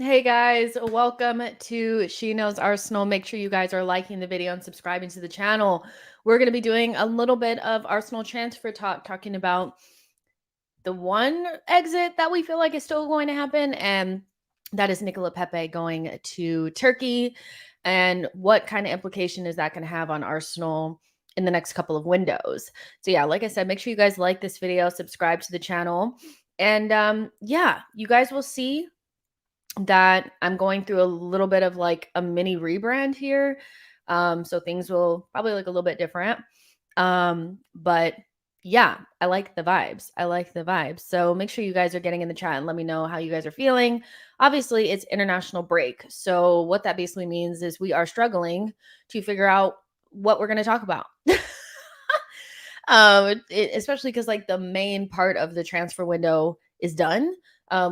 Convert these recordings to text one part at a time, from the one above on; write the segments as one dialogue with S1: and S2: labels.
S1: Hey guys, welcome to She Knows Arsenal. Make sure you guys are liking the video and subscribing to the channel. We're going to be doing a little bit of Arsenal transfer talk, talking about the one exit that we feel like is still going to happen, and that is Nicola Pepe going to Turkey. And what kind of implication is that going to have on Arsenal in the next couple of windows? So yeah, like I said, make sure you guys like this video, subscribe to the channel, and yeah, you guys will see that I'm going through a little bit of like a mini rebrand here. So things will probably look a little bit different. But yeah, I like the vibes. I like the vibes. So make sure you guys are getting in the chat and let me know how you guys are feeling. Obviously, it's international break. So what that basically means is we are struggling to figure out what we're going to talk about. Especially because like the main part of the transfer window is done,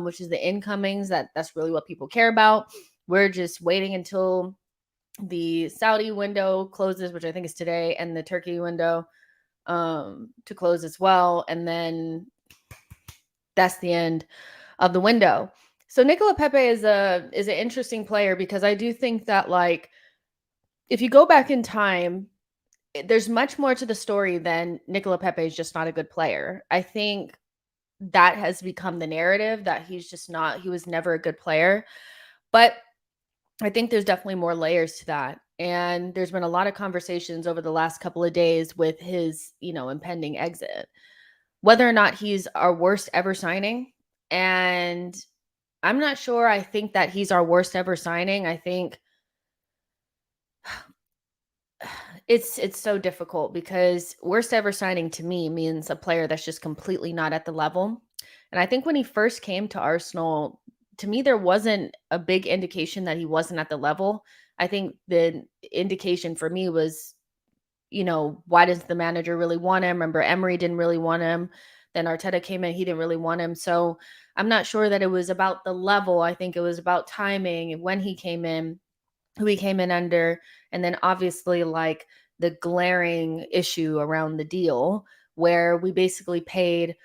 S1: which is the incomings. That's really what people care about. We're just waiting until the Saudi window closes, which I think is today, and the Turkey window to close as well, and then that's the end of the window. So Nicola Pepe is an interesting player because I do think that like if you go back in time, there's much more to the story than Nicola Pepe is just not a good player. I think that has become the narrative that he was never a good player. But I think there's definitely more layers to that. And there's been a lot of conversations over the last couple of days with his, impending exit, whether or not he's our worst ever signing. And I'm not sure. I think that he's our worst ever signing. I think it's so difficult because worst ever signing to me means a player that's just completely not at the level. And I think when he first came to Arsenal, to me there wasn't a big indication that he wasn't at the level. I think the indication for me was, why does the manager really want him? Remember, Emery didn't really want him. Then Arteta came in, he didn't really want him. So I'm not sure that it was about the level. I think it was about timing and when he came in, who he came in under, and then obviously like the glaring issue around the deal where we basically paid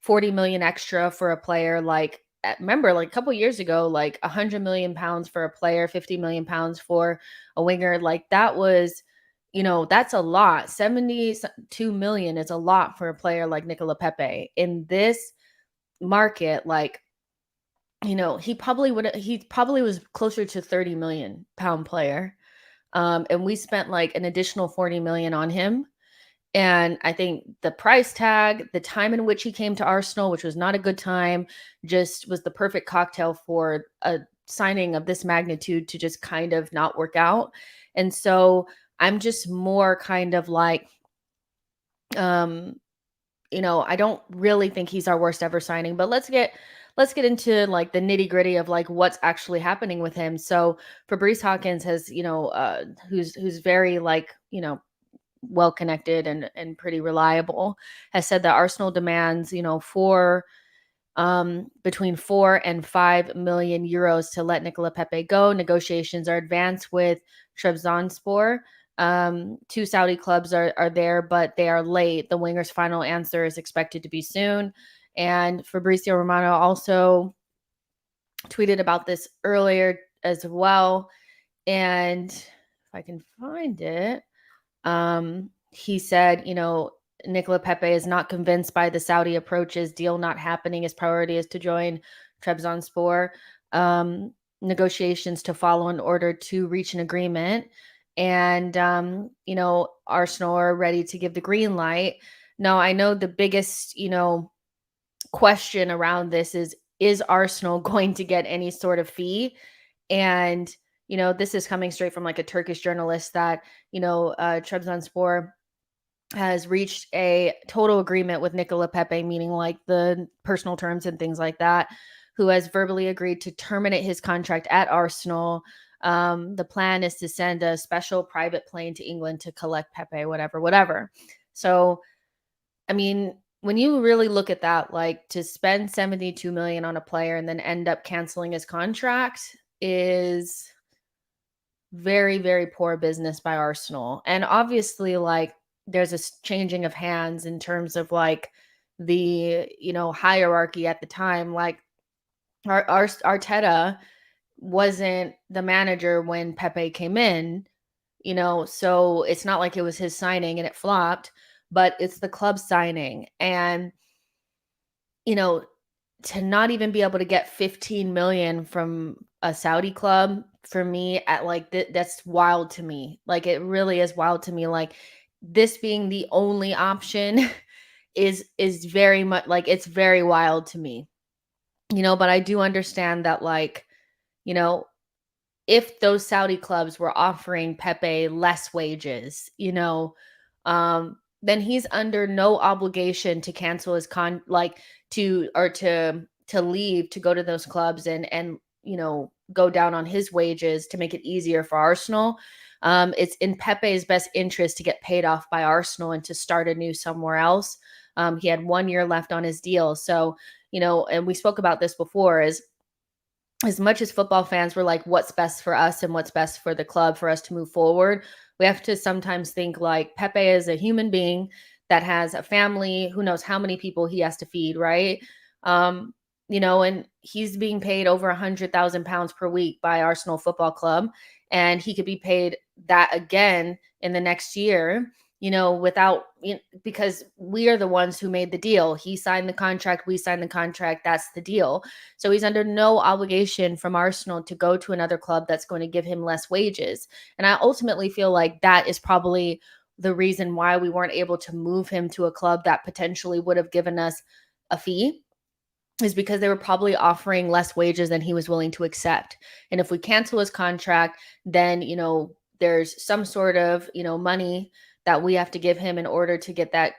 S1: 40 million extra for a player. Like remember, like a couple years ago, like 100 million pounds for a player, 50 million pounds for a winger. Like that was, that's a lot. 72 million is a lot for a player like Nicola Pepe in this market. Like, he probably was closer to 30 million pound player. And we spent like an additional 40 million on him. And I think the price tag, the time in which he came to Arsenal, which was not a good time, just was the perfect cocktail for a signing of this magnitude to just kind of not work out. And so I'm just more kind of like, I don't really think he's our worst ever signing, but let's get into like the nitty gritty of like what's actually happening with him. So Fabrice Hawkins has, who's very like, well connected and pretty reliable, has said that Arsenal demands, for between 4 and 5 million euros to let Nicola Pepe go. Negotiations are advanced with Trabzonspor. Two Saudi clubs are there, but they are late. The winger's final answer is expected to be soon. And Fabrizio Romano also tweeted about this earlier as well. And if I can find it, he said, Nicola Pepe is not convinced by the Saudi approaches, deal not happening. His priority is to join Trabzonspor. Negotiations to follow in order to reach an agreement. And, Arsenal are ready to give the green light. Now, I know the biggest, question around this is Arsenal going to get any sort of fee? And, this is coming straight from like a Turkish journalist that, Trabzonspor has reached a total agreement with Nicola Pepe, meaning like the personal terms and things like that, who has verbally agreed to terminate his contract at Arsenal. The plan is to send a special private plane to England to collect Pepe, whatever. So, I mean, when you really look at that, like to spend 72 million on a player and then end up canceling his contract is very, very poor business by Arsenal. And obviously, like, there's a changing of hands in terms of like the, hierarchy at the time. Like, Arteta wasn't the manager when Pepe came in, so it's not like it was his signing and it flopped, but it's the club signing. And, you know, to not even be able to get 15 million from a Saudi club, for me, at like that's wild to me. Like, it really is wild to me. Like, this being the only option is very much like, it's very wild to me. But I do understand that, like, you know, if those Saudi clubs were offering Pepe less wages, then he's under no obligation to cancel his like, to leave, to go to those clubs and go down on his wages to make it easier for Arsenal. It's in Pepe's best interest to get paid off by Arsenal and to start anew somewhere else. He had 1 year left on his deal, so and we spoke about this before, is as much as football fans were like, what's best for us and what's best for the club for us to move forward, we have to sometimes think like Pepe is a human being that has a family, who knows how many people he has to feed, right? Um, and he's being paid over £100,000 per week by Arsenal Football Club, and he could be paid that again in the next year, without, because we are the ones who made the deal. He signed the contract, we signed the contract, that's the deal. So he's under no obligation from Arsenal to go to another club that's going to give him less wages. And I ultimately feel like that is probably the reason why we weren't able to move him to a club that potentially would have given us a fee, is because they were probably offering less wages than he was willing to accept. And if we cancel his contract, then, there's some sort of, money that we have to give him in order to get that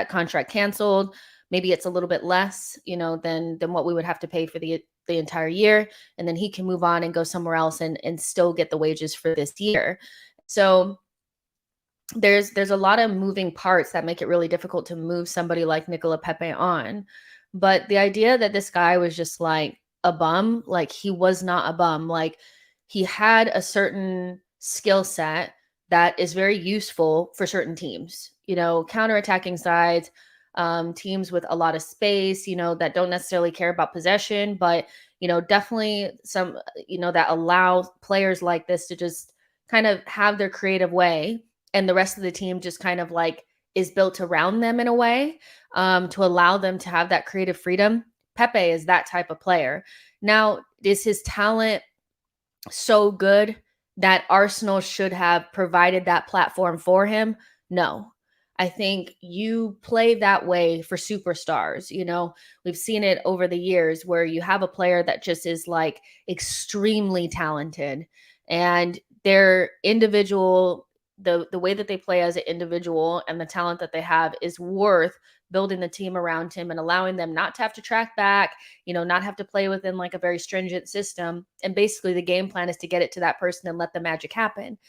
S1: contract canceled. Maybe it's a little bit less, than what we would have to pay for the entire year, and then he can move on and go somewhere else and still get the wages for this year. So there's a lot of moving parts that make it really difficult to move somebody like Nicola Pepe on. But the idea that this guy was just like a bum, like, he was not a bum. Like, he had a certain skill set that is very useful for certain teams, counterattacking sides, teams with a lot of space, that don't necessarily care about possession, but, definitely some, that allow players like this to just kind of have their creative way, and the rest of the team just kind of like is built around them in a way, to allow them to have that creative freedom. Pepe is that type of player. Now, is his talent so good that Arsenal should have provided that platform for him? No. I think you play that way for superstars. We've seen it over the years where you have a player that just is like extremely talented, and their individual, the way that they play as an individual and the talent that they have is worth building the team around him and allowing them not to have to track back, not have to play within like a very stringent system. And basically the game plan is to get it to that person and let the magic happen.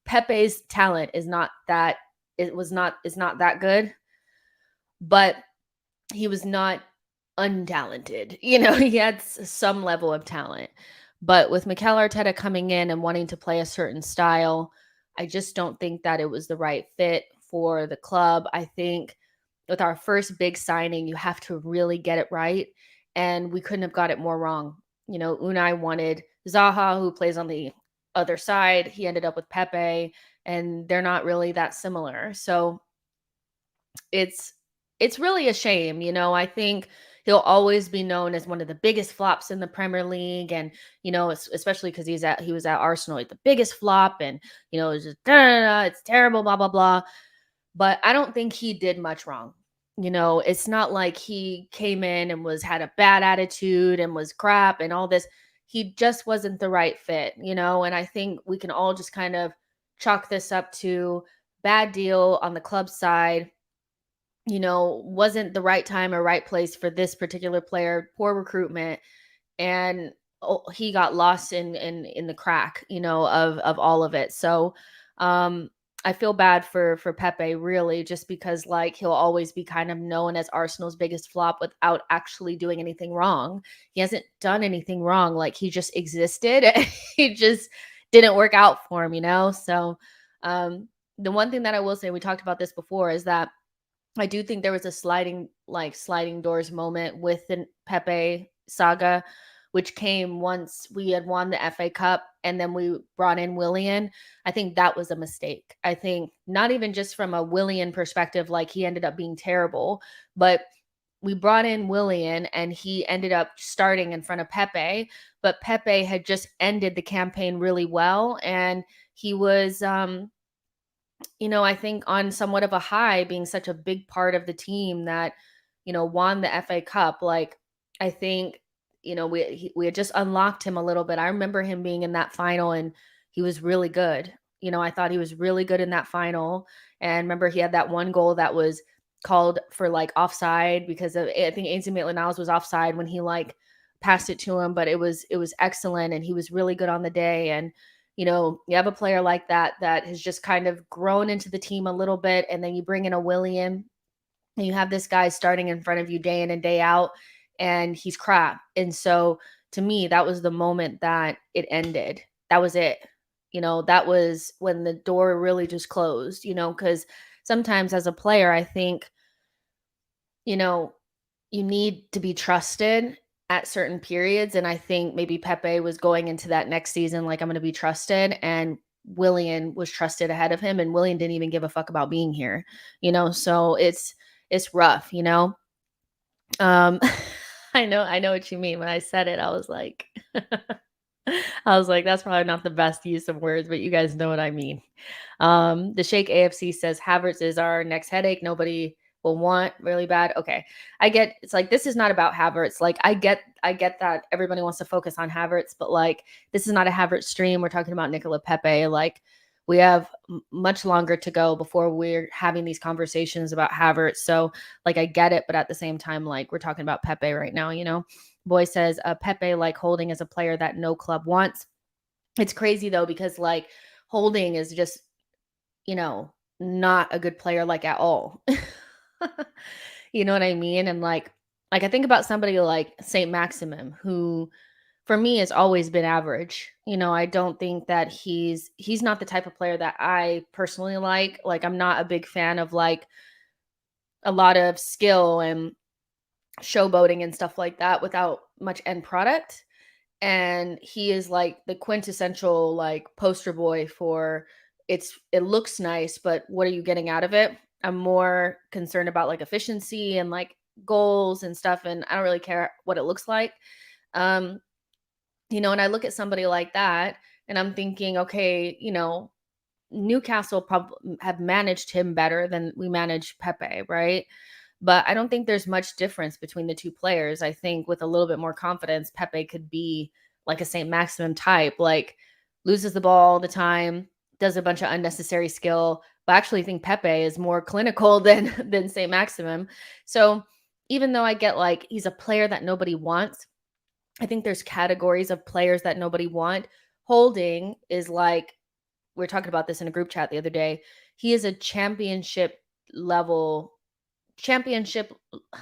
S1: Pepe's talent is not that is not that good, but he was not untalented. He had some level of talent. But with Mikel Arteta coming in and wanting to play a certain style, I just don't think that it was the right fit for the club. I think with our first big signing, you have to really get it right. And we couldn't have got it more wrong. Unai wanted Zaha, who plays on the other side. He ended up with Pepe, and they're not really that similar. So it's really a shame. I think he'll always be known as one of the biggest flops in the Premier League, and especially because he was at Arsenal, like the biggest flop, and it's just it's terrible, blah blah blah. But I don't think he did much wrong. It's not like he came in and had a bad attitude and was crap and all this. He just wasn't the right fit, and I think we can all just kind of chalk this up to bad deal on the club side. Wasn't the right time or right place for this particular player, poor recruitment, and he got lost in the crack, of all of it. So I feel bad for Pepe, really, just because like he'll always be kind of known as Arsenal's biggest flop without actually doing anything wrong. He hasn't done anything wrong. Like, he just existed. He just didn't work out for him. So the one thing that I will say, we talked about this before, is that I do think there was a sliding doors moment with the Pepe saga, which came once we had won the FA Cup and then we brought in Willian. I think that was a mistake. I think not even just from a Willian perspective, like he ended up being terrible, but we brought in Willian and he ended up starting in front of Pepe, but Pepe had just ended the campaign really well. And he was, I think on somewhat of a high, being such a big part of the team that, won the FA Cup. Like, I think, we had just unlocked him a little bit. I remember him being in that final and he was really good. I thought he was really good in that final. And remember, he had that one goal that was called for like offside because of, I think AC Maitland-Niles was offside when he like passed it to him, but it was excellent and he was really good on the day. And you have a player like that has just kind of grown into the team a little bit, and then you bring in a William, and you have this guy starting in front of you day in and day out, and he's crap. And so to me, that was the moment that it ended. That was it. That was when the door really just closed, because sometimes as a player, I think, you know, you need to be trusted at certain periods. And I think maybe Pepe was going into that next season like, I'm going to be trusted. And Willian was trusted ahead of him. And Willian didn't even give a fuck about being here, So it's rough, Um, I know what you mean. When I said it, I was like, that's probably not the best use of words, but you guys know what I mean. The Shake AFC says Havertz is our next headache. Nobody will want really bad. Okay. I get it's like this is not about Havertz. Like I get that everybody wants to focus on Havertz, but like this is not a Havertz stream. We're talking about Nicola Pepe. Like we have much longer to go before we're having these conversations about Havertz. So like I get it, but at the same time, like we're talking about Pepe right now. Boy says Pepe like Holding as a player that no club wants. It's crazy though, because like Holding is just, not a good player like at all. You know what I mean? And like I think about somebody like Saint Maximum, who for me has always been average. I don't think that he's not the type of player that I personally like. Like I'm not a big fan of like a lot of skill and showboating and stuff like that without much end product. And he is like the quintessential like poster boy for it looks nice, but what are you getting out of it? I'm more concerned about like efficiency and like goals and stuff, and I don't really care what it looks like. um and I look at somebody like that and I'm thinking, okay, Newcastle probably have managed him better than we manage Pepe, right? But I don't think there's much difference between the two players. I think with a little bit more confidence, Pepe could be like a St. Maximum type, like loses the ball all the time, does a bunch of unnecessary skill. But I actually think Pepe is more clinical than St. Maximum. So even though I get like he's a player that nobody wants, I think there's categories of players that nobody want. Holding is like we were talking about this in a group chat the other day. He is a level championship,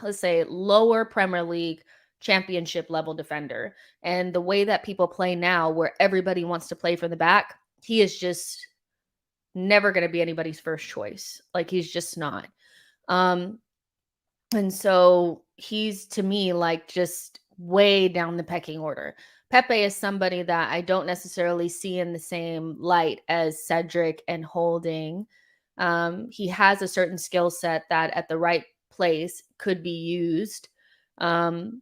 S1: let's say lower Premier League championship level defender. And the way that people play now, where everybody wants to play from the back, he is just never going to be anybody's first choice. Like he's just not. Um, and so he's to me like just way down the pecking order. Pepe is somebody that I don't necessarily see in the same light as Cedric and Holding. He has a certain skill set that at the right place could be used, um,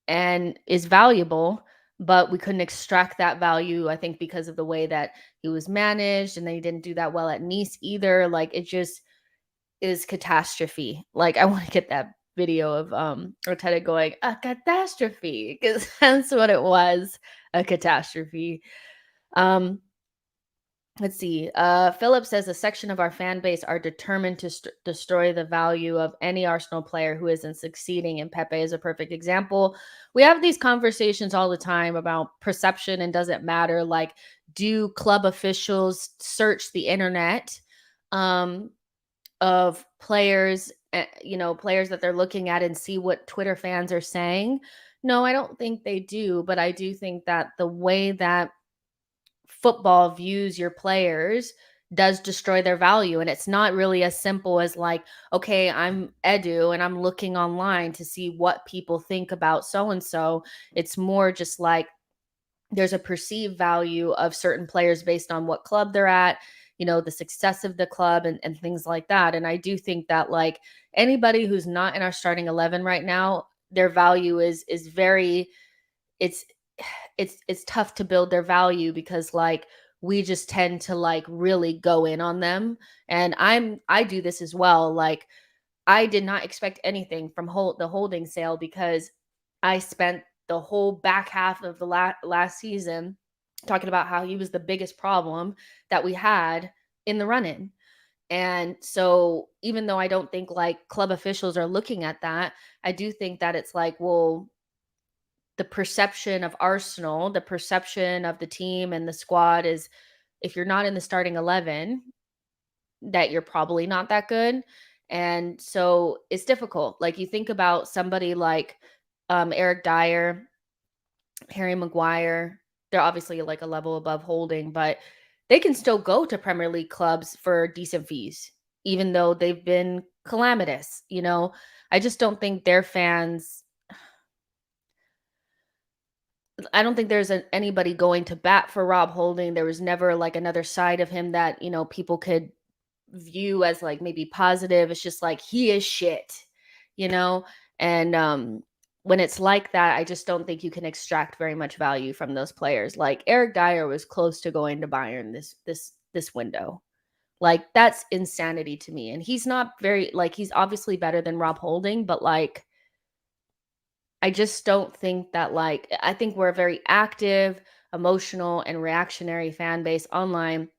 S1: and is valuable, but we couldn't extract that value, I think, because of the way that he was managed. And then he didn't do that well at Nice either. Like it just is catastrophe. Like I want to get that video of Arteta going, a catastrophe, because that's what it was, a catastrophe. Let's see. Philip says a section of our fan base are determined to destroy the value of any Arsenal player who isn't succeeding, and Pepe is a perfect example. We have these conversations all the time about perception and does it matter? Like, do club officials search the internet of players, players that they're looking at and see what Twitter fans are saying? No, I don't think they do, but I do think that the way that football views your players does destroy their value. And it's not really as simple as like, okay, I'm Edu and I'm looking online to see what people think about so and so. It's more just like there's a perceived value of certain players based on what club they're at, the success of the club and things like that. And I do think that like anybody who's not in our starting 11 right now, their value is very it's it's tough to build their value because like we just tend to like really go in on them. And I do this as well. Like I did not expect anything from the holding sale because I spent the whole back half of the last season talking about how he was the biggest problem that we had in the run-in. And so even though I don't think like club officials are looking at that, I do think that it's like, well, the perception of Arsenal, the perception of the team and the squad is if you're not in the starting 11, that you're probably not that good. And so it's difficult. Like you think about somebody like Eric Dyer, Harry Maguire, they're obviously like a level above holding, but they can still go to Premier League clubs for decent fees, even though they've been calamitous. I just don't think their fans I don't think there's anybody going to bat for Rob Holding. There was never like another side of him that, people could view as like maybe positive. It's just like he is shit, you know? And when it's like that, I just don't think you can extract very much value from those players. Like Eric Dyer was close to going to Bayern this window. Like that's insanity to me. And he's not very like he's obviously better than Rob Holding, but like I just don't think that like I think we're a very active, emotional, and reactionary fan base online,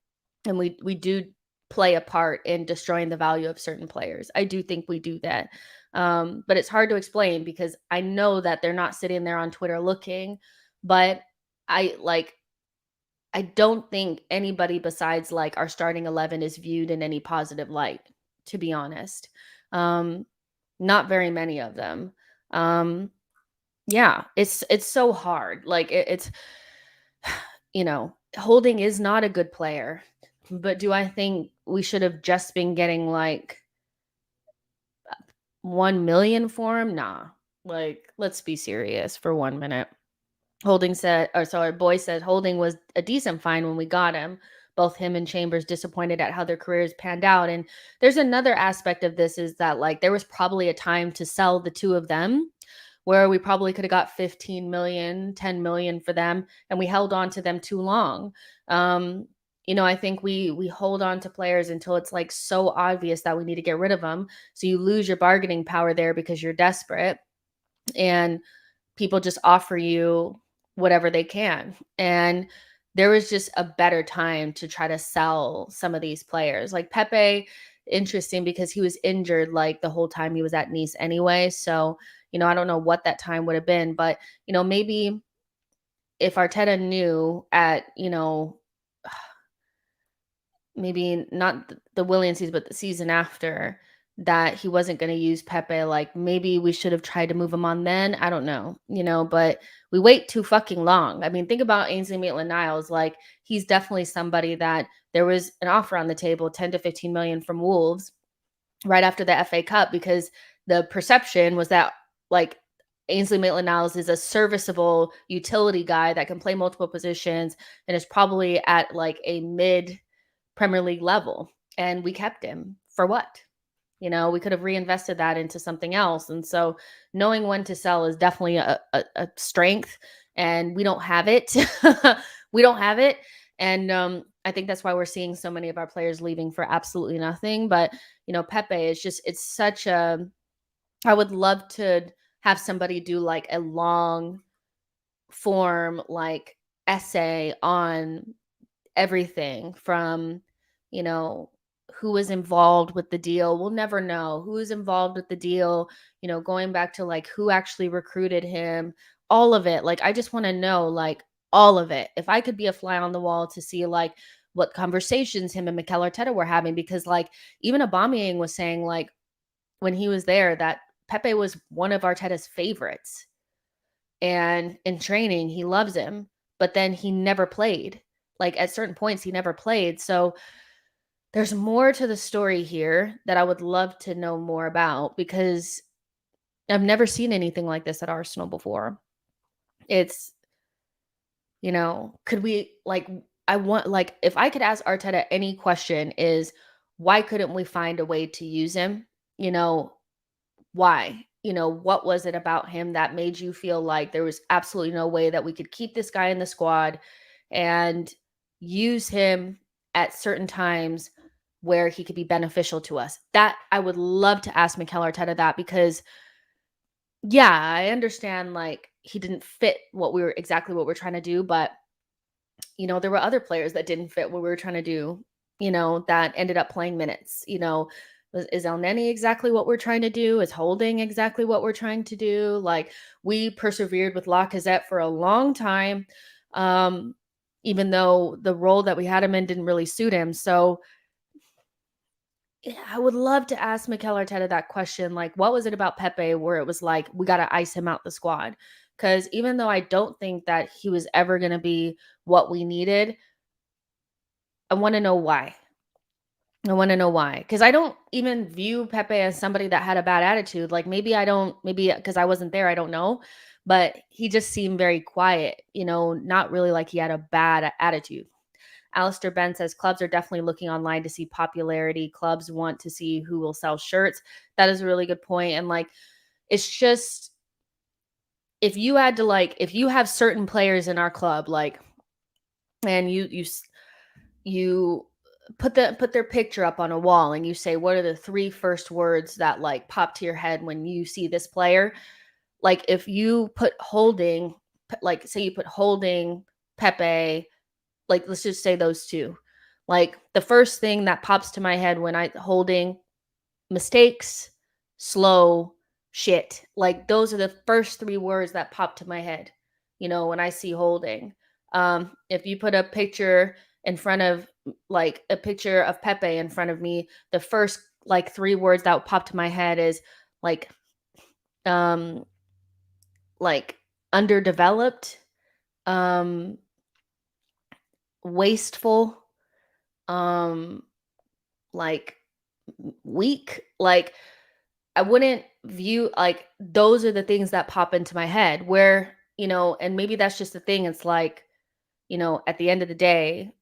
S1: and we do play a part in destroying the value of certain players. I do think we do that. But it's hard to explain because I know that they're not sitting there on Twitter looking, but I like I don't think anybody besides like our starting 11 is viewed in any positive light, to be honest. Um, not very many of them. Um, yeah, it's so hard. Like it's Holding is not a good player. But do I think we should have just been getting like 1 million for him? Nah. Like let's be serious for 1 minute. Holding said, or sorry, Boy said Holding was a decent find when we got him. Both him and Chambers disappointed at how their careers panned out. And there's another aspect of this is that like there was probably a time to sell the two of them where we probably could have got 15 million, 10 million for them, and we held on to them too long. I think we hold on to players until it's like so obvious that we need to get rid of them. So you lose your bargaining power there because you're desperate. And people just offer you whatever they can. And there was just a better time to try to sell some of these players. Like Pepe, interesting because he was injured like the whole time he was at Nice anyway. So, I don't know what that time would have been, but maybe if Arteta knew at, maybe not the Williams season, but the season after that he wasn't going to use Pepe. Like maybe we should have tried to move him on then. I don't know, but we wait too fucking long. I mean, think about Ainsley Maitland-Niles. Like he's definitely somebody that there was an offer on the table, 10 to 15 million from Wolves right after the FA Cup because the perception was that like Ainsley Maitland-Niles is a serviceable utility guy that can play multiple positions and is probably at like a mid Premier League level. And we kept him for what? We could have reinvested that into something else. And so knowing when to sell is definitely a strength. And we don't have it. We don't have it. And I think that's why we're seeing so many of our players leaving for absolutely nothing. But, Pepe is just, it's such I would love to have somebody do like a long form, like essay on everything from, you know, who was involved with the deal. We'll never know who is involved with the deal, going back to like who actually recruited him, all of it. Like, I just want to know like all of it. If I could be a fly on the wall to see like what conversations him and Mikel Arteta were having, because like even Aubameyang was saying like when he was there that Pepe was one of Arteta's favorites. And in training, he loves him, but then he never played. Like at certain points, he never played. So There's more to the story here that I would love to know more about because I've never seen anything like this at Arsenal before. It's, could we like I want like if I could ask Arteta any question is why couldn't we find a way to use him? You know, why? What was it about him that made you feel like there was absolutely no way that we could keep this guy in the squad and use him at certain times where he could be beneficial to us? That I would love to ask Mikel Arteta that because yeah, I understand like he didn't fit exactly what we're trying to do, but there were other players that didn't fit what we were trying to do, that ended up playing minutes. Is El Neni exactly what we're trying to do? Is Holding exactly what we're trying to do? Like we persevered with Lacazette for a long time, um, even though the role that we had him in didn't really suit him. So yeah, I would love to ask Mikel Arteta that question. Like, what was it about Pepe where it was like, we got to ice him out the squad? Because even though I don't think that he was ever going to be what we needed, I want to know why. I want to know why. Because I don't even view Pepe as somebody that had a bad attitude. Like, maybe because I wasn't there, I don't know. But he just seemed very quiet, not really like he had a bad attitude. Alistair Ben says clubs are definitely looking online to see popularity. Clubs want to see who will sell shirts. That is a really good point. And like, it's just if you have certain players in our club, like, and you put their picture up on a wall and you say, what are the three first words that like pop to your head when you see this player? Like if you put Holding, like say you put Holding, Pepe, like let's just say those two. Like the first thing that pops to my head when Holding, mistakes, slow, shit. Like those are the first three words that pop to my head, when I see Holding. If you put a picture in front of like a picture of Pepe in front of me, the first like three words that would pop to my head is like um like underdeveloped, um wasteful, um like weak. Like I wouldn't view like those are the things that pop into my head where, and maybe that's just the thing. It's like, at the end of the day,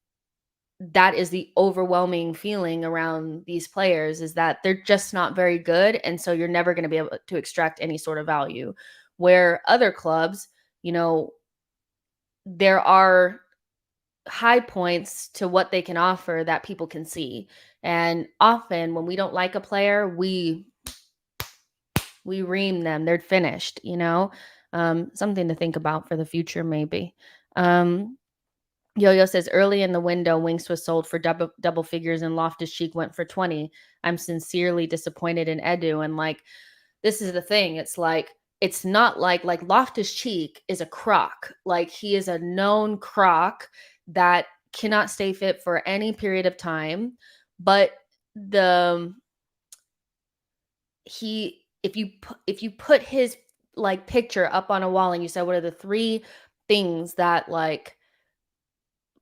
S1: that is the overwhelming feeling around these players is that they're just not very good. And so you're never going to be able to extract any sort of value. Where other clubs, there are high points to what they can offer that people can see. And often when we don't like a player, we ream them. They're finished. Something to think about for the future, maybe. Yo-Yo says early in the window, Winks was sold for double figures and Loftus-Cheek went for 20. I'm sincerely disappointed in Edu. And like, this is the thing. It's like, it's not like Loftus-Cheek is a crock. Like he is a known crock that cannot stay fit for any period of time. But if you put his like picture up on a wall and you said what are the three things that like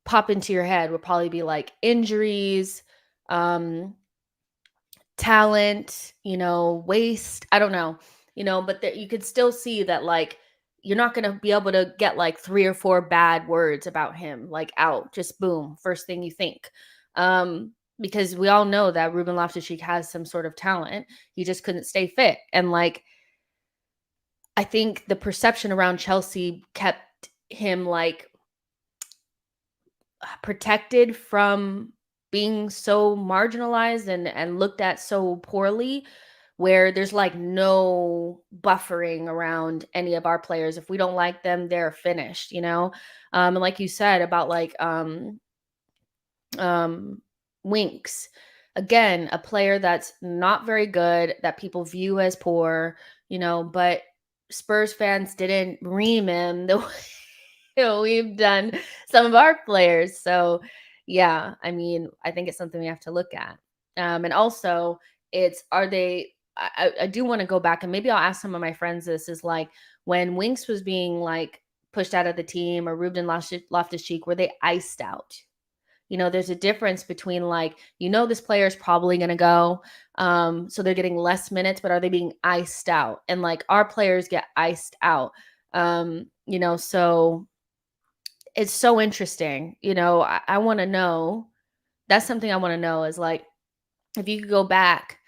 S1: pop into your head, would probably be like injuries, talent, waste, I don't know, but that you could still see that like you're not going to be able to get like three or four bad words about him like out just boom first thing you think. Because we all know that Ruben Loftus-Cheek has some sort of talent. He just couldn't stay fit. And like, I think the perception around Chelsea kept him like protected from being so marginalized and looked at so poorly, where there's like no buffering around any of our players. If we don't like them, they're finished. And like you said about like Winks, again, a player that's not very good, that people view as poor, but Spurs fans didn't ream him the way we've done some of our players. So yeah, I mean, I think it's something we have to look at. And also I do want to go back and maybe I'll ask some of my friends this is like when Winks was being like pushed out of the team or Ruben Loftus-Cheek, were they iced out? There's a difference between like, this player is probably going to go. So they're getting less minutes, but are they being iced out? And like our players get iced out. So it's so interesting. I want to know. That's something I want to know is like, if you could go back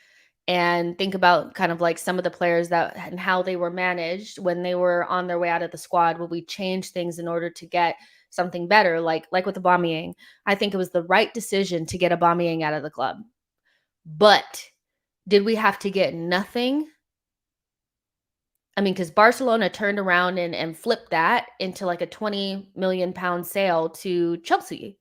S1: and think about kind of like some of the players that and how they were managed when they were on their way out of the squad, will we change things in order to get something better? Like with Aubameyang, I think it was the right decision to get Aubameyang out of the club. But did we have to get nothing? I mean, because Barcelona turned around and flipped that into like a 20 million pound sale to Chelsea.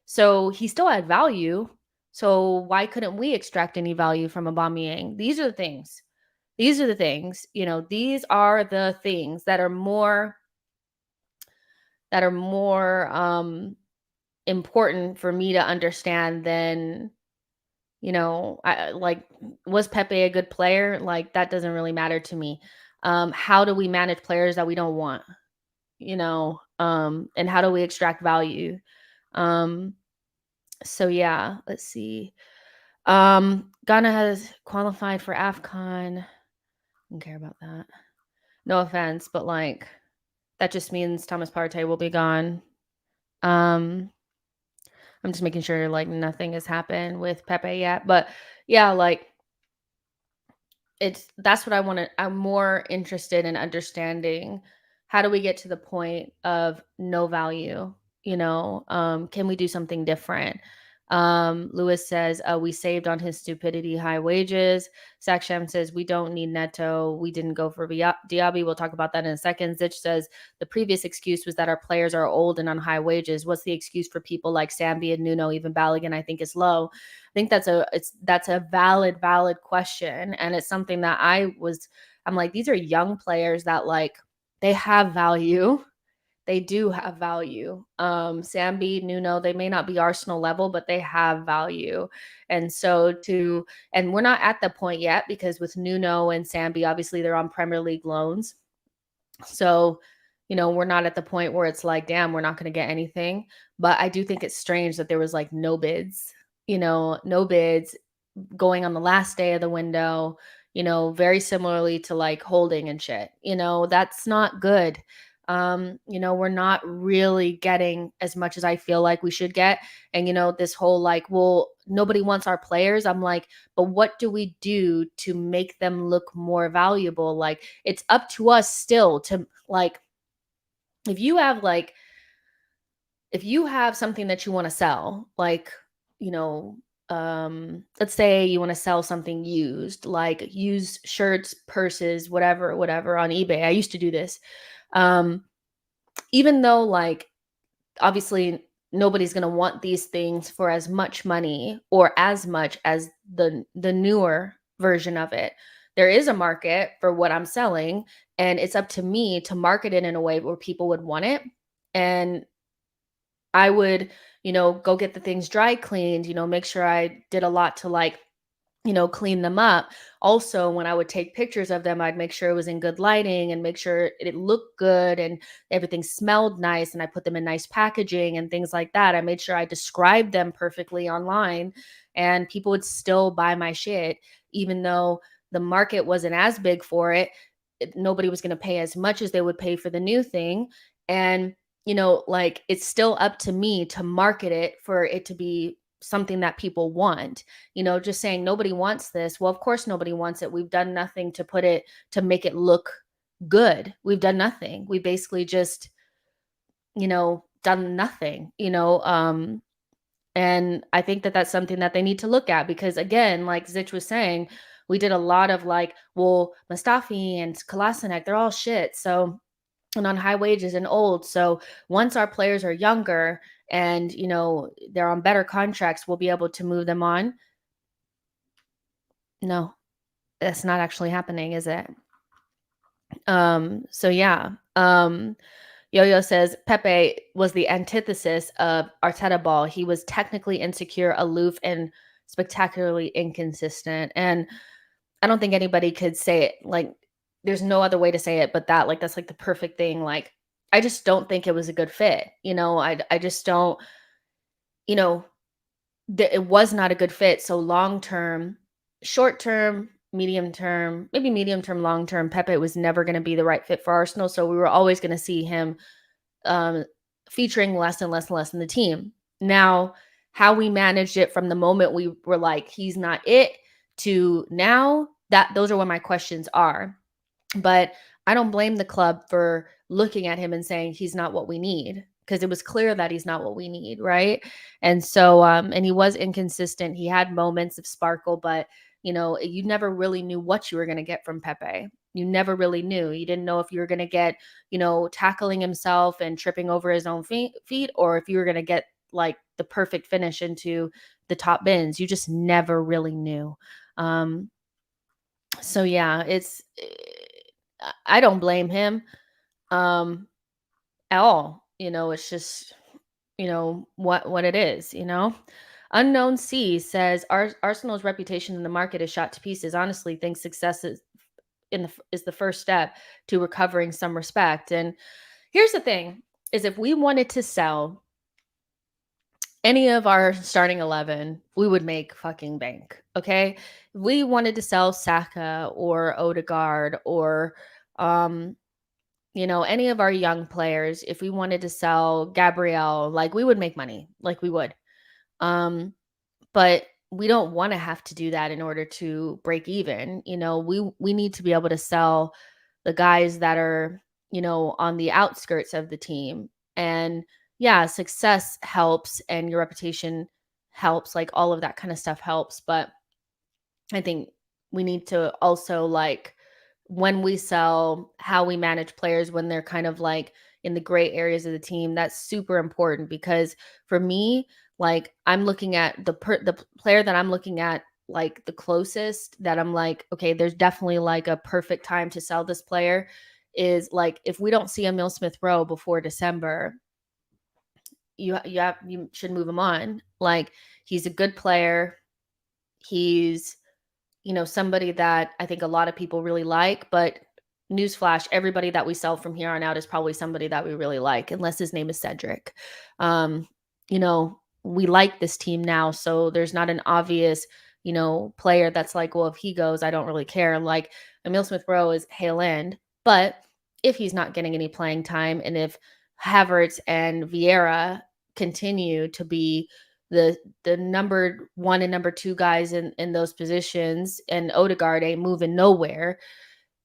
S1: So he still had value. So why couldn't we extract any value from Aubameyang? These are the things. These are the things, these are the things that are more important for me to understand than, I like, was Pepe a good player? Like, that doesn't really matter to me. How do we manage players that we don't want? And how do we extract value? So yeah, let's see. Ghana has qualified for AFCON. I don't care about that. No offense, but like that just means Thomas Partey will be gone. I'm just making sure like nothing has happened with Pepe yet. But yeah, like that's what I want to. I'm more interested in understanding how do we get to the point of no value. Can we do something different? Lewis says we saved on his stupidity, high wages. Saksham says we don't need Neto. We didn't go for Diaby. We'll talk about that in a second. Zich says the previous excuse was that our players are old and on high wages. What's the excuse for people like Sambi and Nuno? Even Balogun, I think, is low. I think that's a valid question, and it's something that I'm like, these are young players that like they have value. They do have value. Sambi, Nuno, they may not be Arsenal level, but they have value. And and we're not at the point yet because with Nuno and Sambi, obviously they're on Premier League loans. So, we're not at the point where it's like, damn, we're not going to get anything. But I do think it's strange that there was like no bids, no bids going on the last day of the window, very similarly to like holding and shit. That's not good. We're not really getting as much as I feel like we should get. And, this whole like, well, nobody wants our players. I'm like, but what do we do to make them look more valuable? Like, it's up to us still to like, if you have something that you want to sell, like, let's say you want to sell something used, like used shirts, purses, whatever on eBay. I used to do this. Even though like obviously nobody's going to want these things for as much money or as much as the newer version of it, there is a market for what I'm selling, and it's up to me to market it in a way where people would want it. And I would, go get the things dry cleaned, make sure I did a lot to like, clean them up. Also, when I would take pictures of them, I'd make sure it was in good lighting and make sure it looked good and everything smelled nice. And I put them in nice packaging and things like that. I made sure I described them perfectly online, and people would still buy my shit, even though the market wasn't as big for it. Nobody was going to pay as much as they would pay for the new thing. And, like it's still up to me to market it for it to be something that people want. Just saying nobody wants this. Well, of course nobody wants it. We've done nothing to make it look good. We've done nothing. We basically just, done nothing, and I think that that's something that they need to look at, because again, like Zich was saying, we did a lot of like, well, Mustafi and Kolasinac, they're all shit. So, and on high wages and old. So once our players are younger and, they're on better contracts, we'll be able to move them on. No, that's not actually happening, is it? So yeah. Yo-Yo says Pepe was the antithesis of Arteta ball. He was technically insecure, aloof, and spectacularly inconsistent. And I don't think anybody could say it. Like, there's no other way to say it but that. Like, that's like the perfect thing. Like, I just don't think it was a good fit. I just don't. you know, it was not a good fit. So long term, short term, medium term, maybe medium term, long term, Pepe was never going to be the right fit for Arsenal. So we were always going to see him um, featuring less and less and less in the team. Now, how we managed it from the moment we were like, he's not it, to now, that those are what my questions are. But I don't blame the club for looking at him and saying he's not what we need, because it was clear that he's not what we need, right? And so and he was inconsistent. He had moments of sparkle, but you never really knew what you were going to get from Pepe. You never really knew. You didn't know if you were going to get, tackling himself and tripping over his own feet, or if you were going to get like the perfect finish into the top bins. You just never really knew. Um, so yeah, I don't blame him um at all. It's just, what it is. Unknown C says Arsenal's reputation in the market is shot to pieces. Honestly, think success is the first step to recovering some respect. And here's the thing is, if we wanted to sell any of our starting 11, we would make fucking bank. Okay. If we wanted to sell Saka or Odegaard or, any of our young players, if we wanted to sell Gabrielle, like we would make money, like we would. Um, but we don't want to have to do that in order to break even. We need to be able to sell the guys that are, on the outskirts of the team. And yeah, success helps and your reputation helps, like all of that kind of stuff helps. But I think we need to also, like, when we sell, how we manage players when they're kind of like in the gray areas of the team. That's super important, because for me, like, I'm looking at the player that I'm looking at like the closest, that I'm like, okay, there's definitely like a perfect time to sell this player, is like, if we don't see a Smith Rowe before December, you should move him on. Like, he's a good player. He's somebody that I think a lot of people really like. But newsflash, everybody that we sell from here on out is probably somebody that we really like, unless his name is Cedric. Um, we like this team now, so there's not an obvious, player that's like, well, if he goes, I don't really care. Like, Emil Smith Rowe is Hale End, but if he's not getting any playing time, and if Havertz and Vieira continue to be the number one and number two guys in those positions, and Odegaard ain't moving nowhere,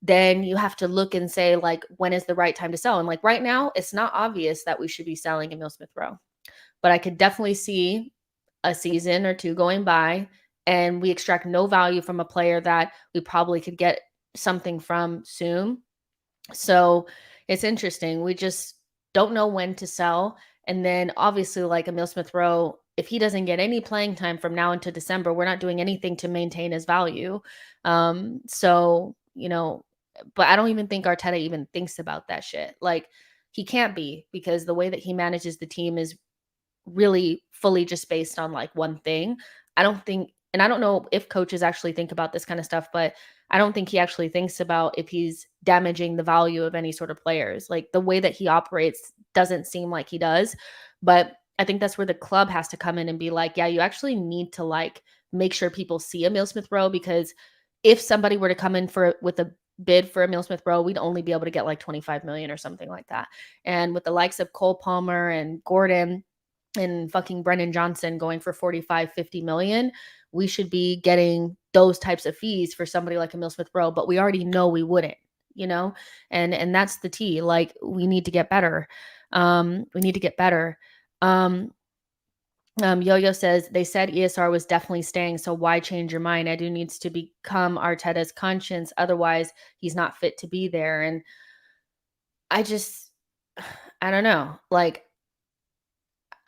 S1: then you have to look and say, like, when is the right time to sell? And like right now, it's not obvious that we should be selling Emil Smith Rowe. But I could definitely see a season or two going by and we extract no value from a player that we probably could get something from soon. So it's interesting. We just don't know when to sell. And then obviously, like Emil Smith Rowe, if he doesn't get any playing time from now until December, we're not doing anything to maintain his value. So, but I don't even think Arteta even thinks about that shit. Like, he can't be, because the way that he manages the team is really fully just based on like one thing. I don't think, and I don't know if coaches actually think about this kind of stuff, but I don't think he actually thinks about if he's damaging the value of any sort of players. Like, the way that he operates doesn't seem like he does. But I think that's where the club has to come in and be like, yeah, you actually need to like make sure people see Emil Smith Rowe, because if somebody were to come in with a bid for Emil Smith Rowe, we'd only be able to get like 25 million or something like that. And with the likes of Cole Palmer and Gordon and fucking Brennan Johnson going for 45, 50 million, we should be getting those types of fees for somebody like Emil Smith Rowe, but we already know we wouldn't, and that's the T. Like, we need to get better. We need to get better. Yo-Yo says, they said ESR was definitely staying, so why change your mind? Edu needs to become Arteta's conscience. Otherwise, he's not fit to be there. And I just, I don't know. Like,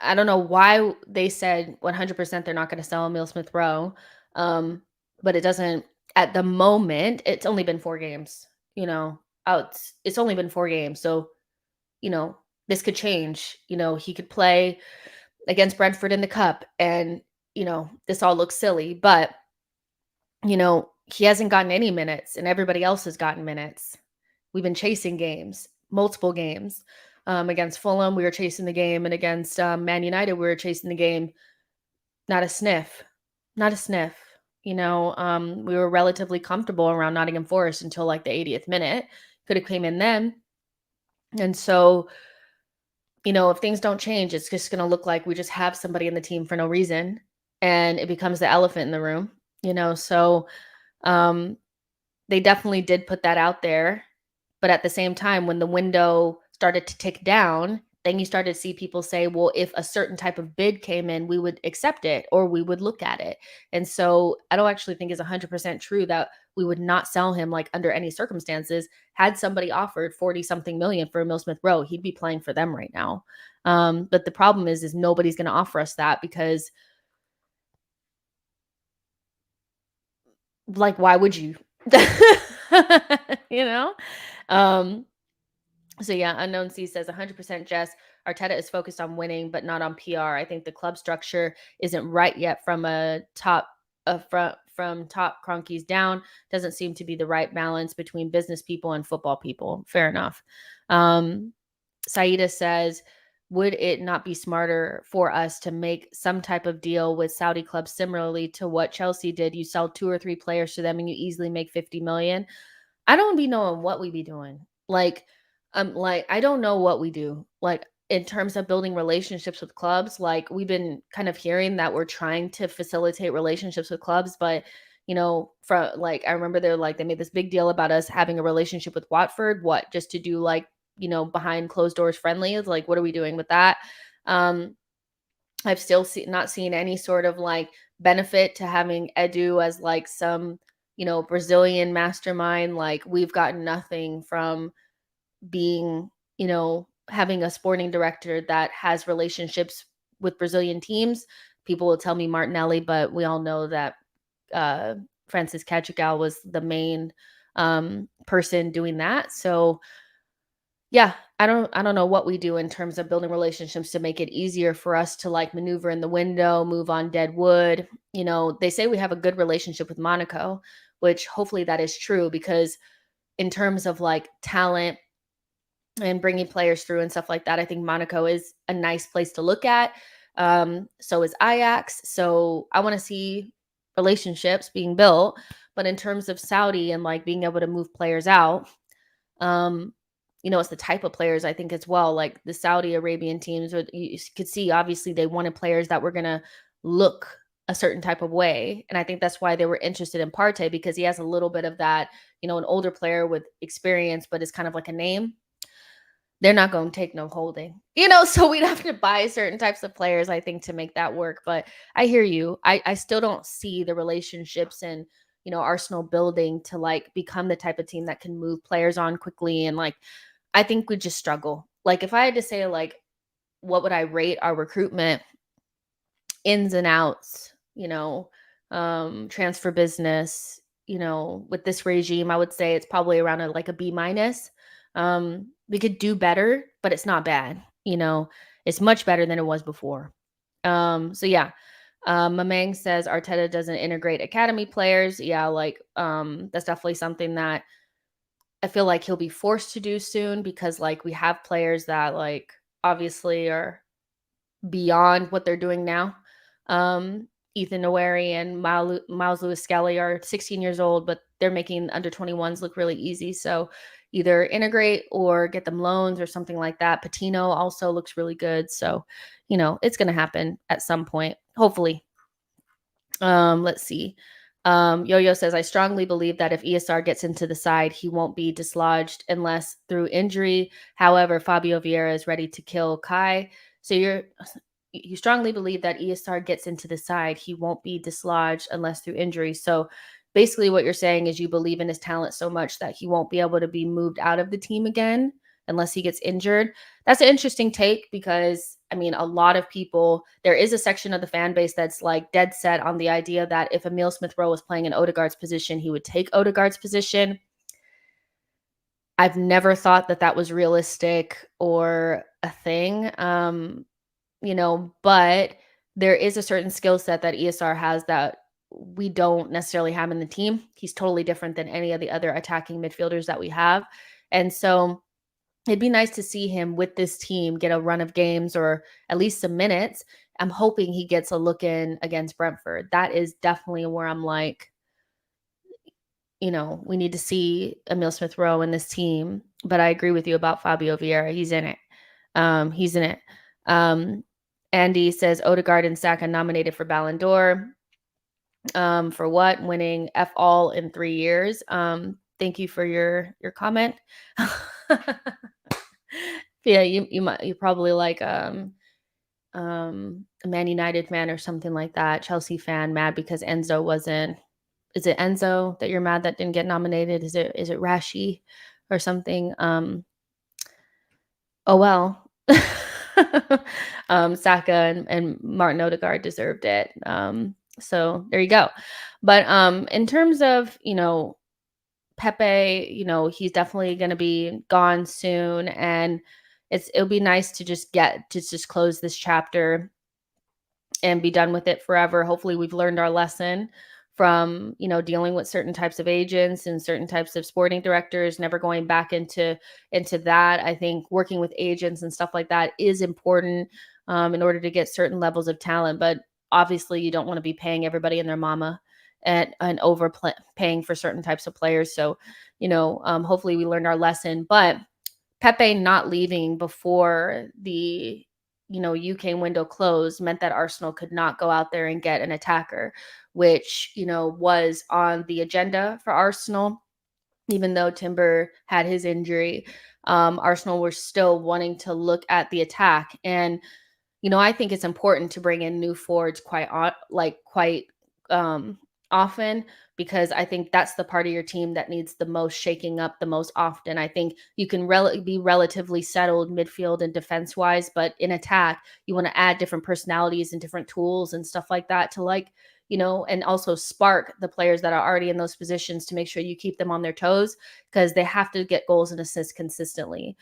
S1: I don't know why they said 100% they're not going to sell Emil Smith Rowe. But it doesn't, at the moment, it's only been 4 games, it's only been 4 games. So, this could change. He could play against Brentford in the cup and, this all looks silly, but, he hasn't gotten any minutes and everybody else has gotten minutes. We've been chasing games, multiple games. Against Fulham, we were chasing the game, and against Man United, we were chasing the game. Not a sniff, not a sniff. We were relatively comfortable around Nottingham Forest until like the 80th minute. Could have came in then, and so if things don't change, it's just going to look like we just have somebody in the team for no reason, and it becomes the elephant in the room. So um, they definitely did put that out there. But at the same time, when the window started to tick down, then you started to see people say, well, if a certain type of bid came in, we would accept it or we would look at it. And so I don't actually think it's 100% true that we would not sell him like under any circumstances. Had somebody offered 40 something million for Emil Smith Rowe, he'd be playing for them right now. But the problem is nobody's going to offer us that because like, why would you? you know? Um, So yeah, Unknown C says 100% Jess. Arteta is focused on winning, but not on PR. I think the club structure isn't right yet from from top cronkies down. Doesn't seem to be the right balance between business people and football people. Fair enough. Um, Saida says, would it not be smarter for us to make some type of deal with Saudi clubs similarly to what Chelsea did? You sell 2 or 3 players to them and you easily make 50 million. I don't be knowing what we be doing. Like I don't know what we do. Like in terms of building relationships with clubs, like we've been kind of hearing that we're trying to facilitate relationships with clubs, but from like I remember they made this big deal about us having a relationship with Watford, what just to do like, behind closed doors friendlies. Like what are we doing with that? Um I've still not seen any sort of like benefit to having Edu as like some, Brazilian mastermind. Like we've gotten nothing from being, having a sporting director that has relationships with Brazilian teams. People will tell me Martinelli, but we all know that uh, Francis Cagigal was the main person doing that. So yeah, I don't know what we do in terms of building relationships to make it easier for us to like maneuver in the window, move on dead wood. They say we have a good relationship with Monaco, which hopefully that is true because in terms of like talent and bringing players through and stuff like that, I think Monaco is a nice place to look at. So is Ajax. So I want to see relationships being built. But in terms of Saudi and like being able to move players out, um, it's the type of players I think as well. Like the Saudi Arabian teams, you could see obviously they wanted players that were going to look a certain type of way. And I think that's why they were interested in Partey because he has a little bit of that, an older player with experience, but it's kind of like a name. They're not going to take no holding, so we'd have to buy certain types of players, I think, to make that work. But I hear you. I still don't see the relationships and, Arsenal building to like become the type of team that can move players on quickly. And like, I think we just struggle. Like, if I had to say, like, what would I rate our recruitment ins and outs, transfer business, with this regime, I would say it's probably around like a B minus. We could do better, but it's not bad. It's much better than it was before. So yeah. Mamang says Arteta doesn't integrate academy players. Yeah, like that's definitely something that I feel like he'll be forced to do soon because like we have players that like obviously are beyond what they're doing now. Ethan Noweri and Miles Lewis Skelly are 16 years old, but they're making under 21s look really easy. So either integrate or get them loans or something like that. Patino also looks really good. So, it's going to happen at some point, hopefully. Let's see. Yo-Yo says, I strongly believe that if ESR gets into the side, he won't be dislodged unless through injury. However, Fabio Vieira is ready to kill Kai. So you strongly believe that ESR gets into the side, he won't be dislodged unless through injury. So basically what you're saying is you believe in his talent so much that he won't be able to be moved out of the team again unless he gets injured. That's an interesting take because I mean, a lot of people, there is a section of the fan base that's like dead set on the idea that if Emil Smith Rowe was playing in Odegaard's position, he would take Odegaard's position. I've never thought that that was realistic or a thing. But there is a certain skill set that ESR has that we don't necessarily have in the team. He's totally different than any of the other attacking midfielders that we have. And so it'd be nice to see him with this team get a run of games or at least some minutes. I'm hoping he gets a look in against Brentford. That is definitely where I'm like, we need to see Emil Smith Rowe in this team. But I agree with you about Fabio Vieira. He's in it. He's in it. Andy says Odegaard and Saka nominated for Ballon d'Or. For what? Winning F all in 3 years. Thank you for your comment. Yeah, you probably like a Man United fan or something like that, Chelsea fan, mad because Enzo wasn't. Is it Enzo that you're mad that didn't get nominated? Is it Rashi or something? Oh well. Saka and Martin Odegaard deserved it. So there you go. But in terms of, Pepe, he's definitely going to be gone soon, and it'll be nice to just close this chapter and be done with it forever. Hopefully we've learned our lesson from, dealing with certain types of agents and certain types of sporting directors, never going back into that. I think working with agents and stuff like that is important in order to get certain levels of talent. But obviously you don't want to be paying everybody and their mama and overpaying for certain types of players. So, hopefully we learned our lesson. But Pepe not leaving before the UK window closed meant that Arsenal could not go out there and get an attacker, which was on the agenda for Arsenal. Even though Timber had his injury, Arsenal were still wanting to look at the attack. And I think it's important to bring in new forwards quite often, because I think that's the part of your team that needs the most shaking up the most often. I think you can be relatively settled midfield and defense wise, but in attack, you want to add different personalities and different tools and stuff like that to and also spark the players that are already in those positions to make sure you keep them on their toes, because they have to get goals and assists consistently.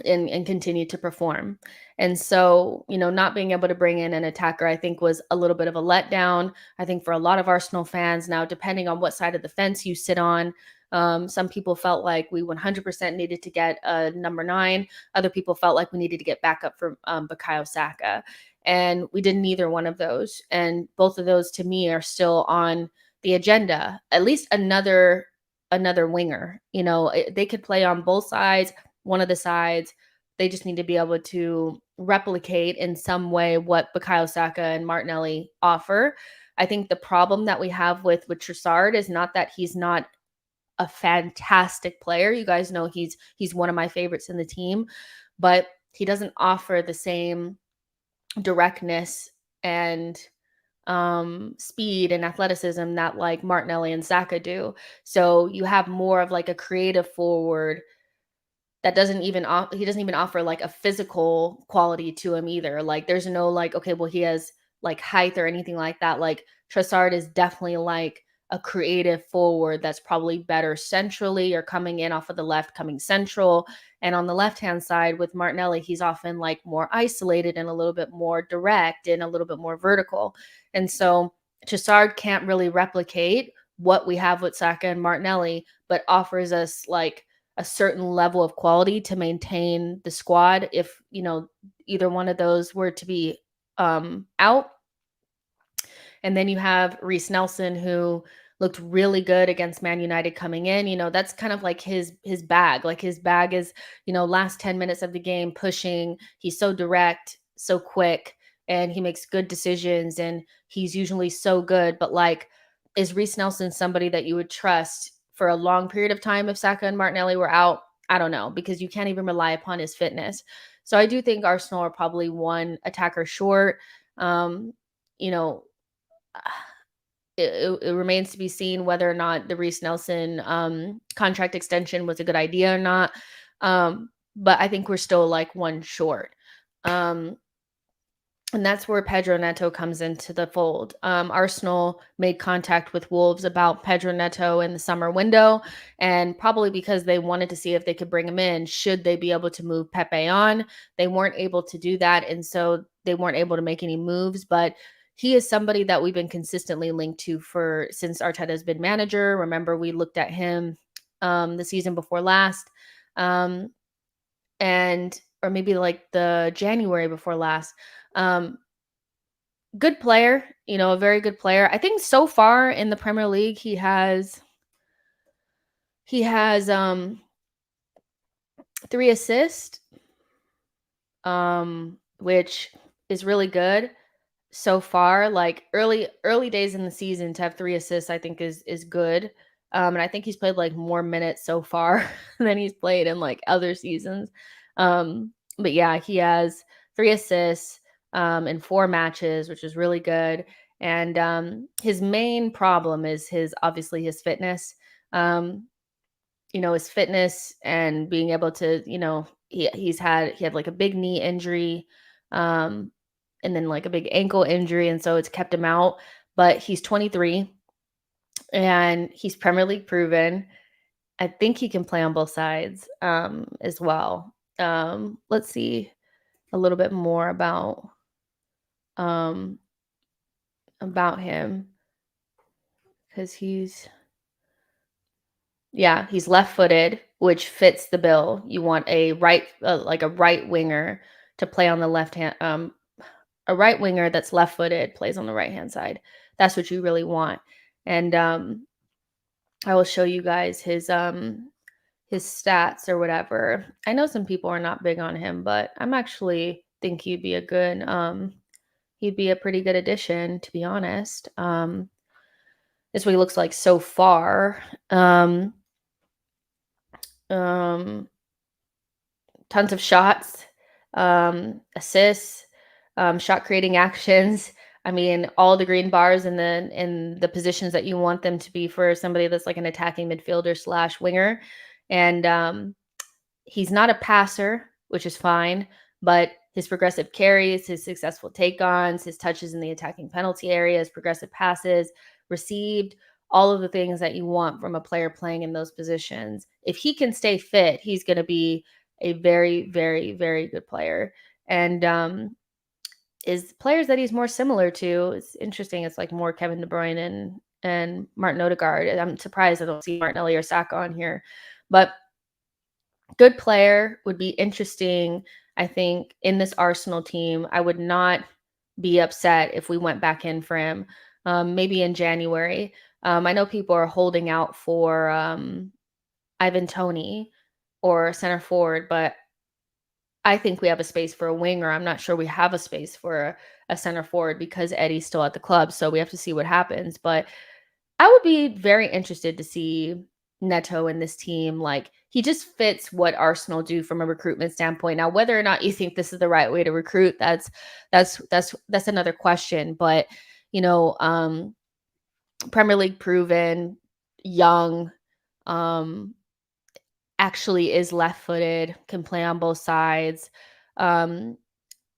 S1: And continue to perform. And so, not being able to bring in an attacker, I think, was a little bit of a letdown. I think for a lot of Arsenal fans now, depending on what side of the fence you sit on, some people felt like we 100% needed to get a number 9. Other people felt like we needed to get backup for Bukayo Saka. And we did neither one of those. And both of those, to me, are still on the agenda. At least another winger. They could play on both sides, one of the sides. They just need to be able to replicate in some way what Bukayo Saka and Martinelli offer. I think the problem that we have with Trossard is not that he's not a fantastic player. You guys know he's one of my favorites in the team, but he doesn't offer the same directness and speed and athleticism that like Martinelli and Saka do. So you have more of like a creative forward that he doesn't even offer like a physical quality to him either. Like there's no like, okay, well, he has like height or anything like that. Like Trossard is definitely like a creative forward that's probably better centrally or coming in off of the left, coming central. And on the left-hand side with Martinelli, he's often like more isolated and a little bit more direct and a little bit more vertical. And so Trossard can't really replicate what we have with Saka and Martinelli, but offers us like a certain level of quality to maintain the squad if either one of those were to be out. And then you have Reece Nelson, who looked really good against Man United coming in. That's kind of like his bag. Like his bag is, last 10 minutes of the game pushing. He's so direct, so quick, and he makes good decisions, and he's usually so good. But like, is Reece Nelson somebody that you would trust for a long period of time if Saka and Martinelli were out? I don't know, because you can't even rely upon his fitness. So I do think Arsenal are probably one attacker short. You know, it remains to be seen whether or not the Reece Nelson contract extension was a good idea or not. But I think we're still like one short. And that's where Pedro Neto comes into the fold. Arsenal made contact with Wolves about Pedro Neto in the summer window, and probably because they wanted to see if they could bring him in, should they be able to move Pepe on. They weren't able to do that, and so they weren't able to make any moves. But he is somebody that we've been consistently linked to since Arteta has been manager. Remember, we looked at him the season before last. Um, and or maybe like the January before last. Um, Good player, a very good player. I think so far in the Premier League, he has 3 assists, which is really good so far. Like early days in the season to have 3 assists, I think is good. And I think he's played like more minutes so far than he's played in like other seasons. But yeah, he has 3 assists in 4 matches, which is really good. And his main problem is his obviously his fitness. Um, his fitness and being able to, he had like a big knee injury, um, and then like a big ankle injury, and so it's kept him out. But he's 23 and he's Premier League proven. I think he can play on both sides as well. Let's see a little bit more um about him because he's left-footed, which fits the bill. You want a like a right winger to play on the left hand. A right winger that's left-footed plays on the right-hand side. That's what you really want. And I will show you guys his stats or whatever. I know some people are not big on him, but I'm actually think he'd be a pretty good addition, to be honest. This is what he looks like so far. Um, um, Tons of shots, assists, shot creating actions. I mean, all the green bars in the positions that you want them to be for somebody that's like an attacking midfielder slash winger. And he's not a passer, which is fine, but his progressive carries, his successful take-ons, his touches in the attacking penalty areas, progressive passes, received, all of the things that you want from a player playing in those positions. If he can stay fit, he's going to be a very, very, very good player. And is players that he's more similar to, it's interesting. It's like more Kevin De Bruyne and Martin Odegaard. I'm surprised I don't see Martinelli or Saka on here, but good player, would be interesting. I think in this Arsenal team, I would not be upset if we went back in for him, maybe in January. I know people are holding out for Ivan Toney or center forward, but I think we have a space for a winger. I'm not sure we have a space for a center forward because Eddie's still at the club. So we have to see what happens. But I would be very interested to see Neto in this team. Like, he just fits what Arsenal do from a recruitment standpoint. Now, whether or not you think this is the right way to recruit, that's another question. But you know, Premier League proven, young, um, actually is left-footed, can play on both sides. Um,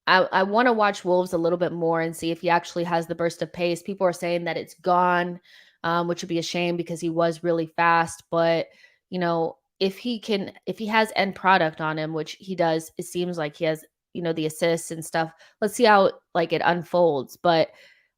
S1: I want to watch Wolves a little bit more and see if he actually has the burst of pace. People are saying that it's gone, which would be a shame because he was really fast. But if he has end product on him, which he does, it seems like he has, the assists and stuff. Let's see how like it unfolds. But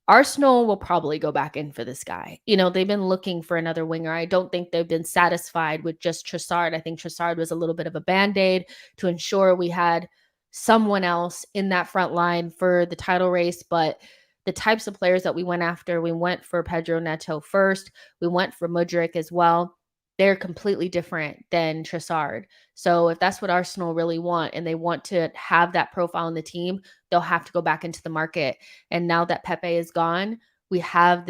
S1: Arsenal will probably go back in for this guy. They've been looking for another winger. I don't think they've been satisfied with just Trossard. I think Trossard was a little bit of a band-aid to ensure we had someone else in that front line for the title race. But the types of players that we went after, we went for Pedro Neto first. We went for Mudryk as well. They're completely different than Trossard. So if that's what Arsenal really want and they want to have that profile in the team, they'll have to go back into the market. And now that Pepe is gone, we have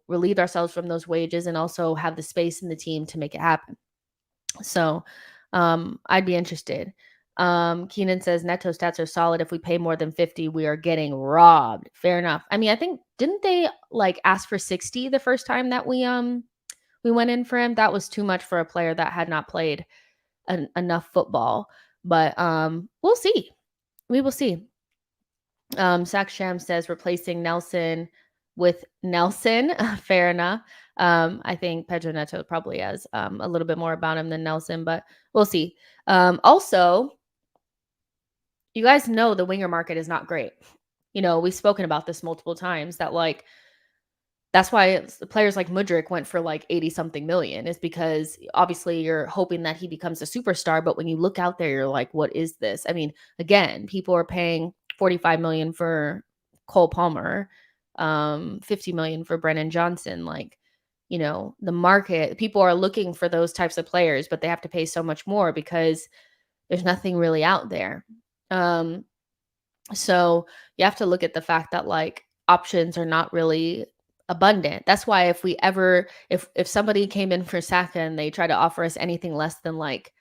S1: relieve ourselves from those wages and also have the space in the team to make it happen. So I'd be interested. Keenan says Neto stats are solid. If we pay more than 50, we are getting robbed. Fair enough. I mean, I think didn't they like ask for 60 the first time that we went in for him? That was too much for a player that had not played enough football. But we'll see. We will see. Saksham says replacing Nelson with Nelson. Fair enough. I think Pedro Neto probably has a little bit more about him than Nelson, but we'll see. Also, you guys know the winger market is not great. We've spoken about this multiple times that like That's why players like Mudryk went for like 80 something million, is because obviously you're hoping that he becomes a superstar. But when you look out there, you're like, what is this? I mean, again, people are paying 45 million for Cole Palmer, 50 million for Brennan Johnson. Like, the market, people are looking for those types of players, but they have to pay so much more because there's nothing really out there. So you have to look at the fact that like options are not really abundant. That's why if we ever if somebody came in for Saka and they try to offer us anything less than like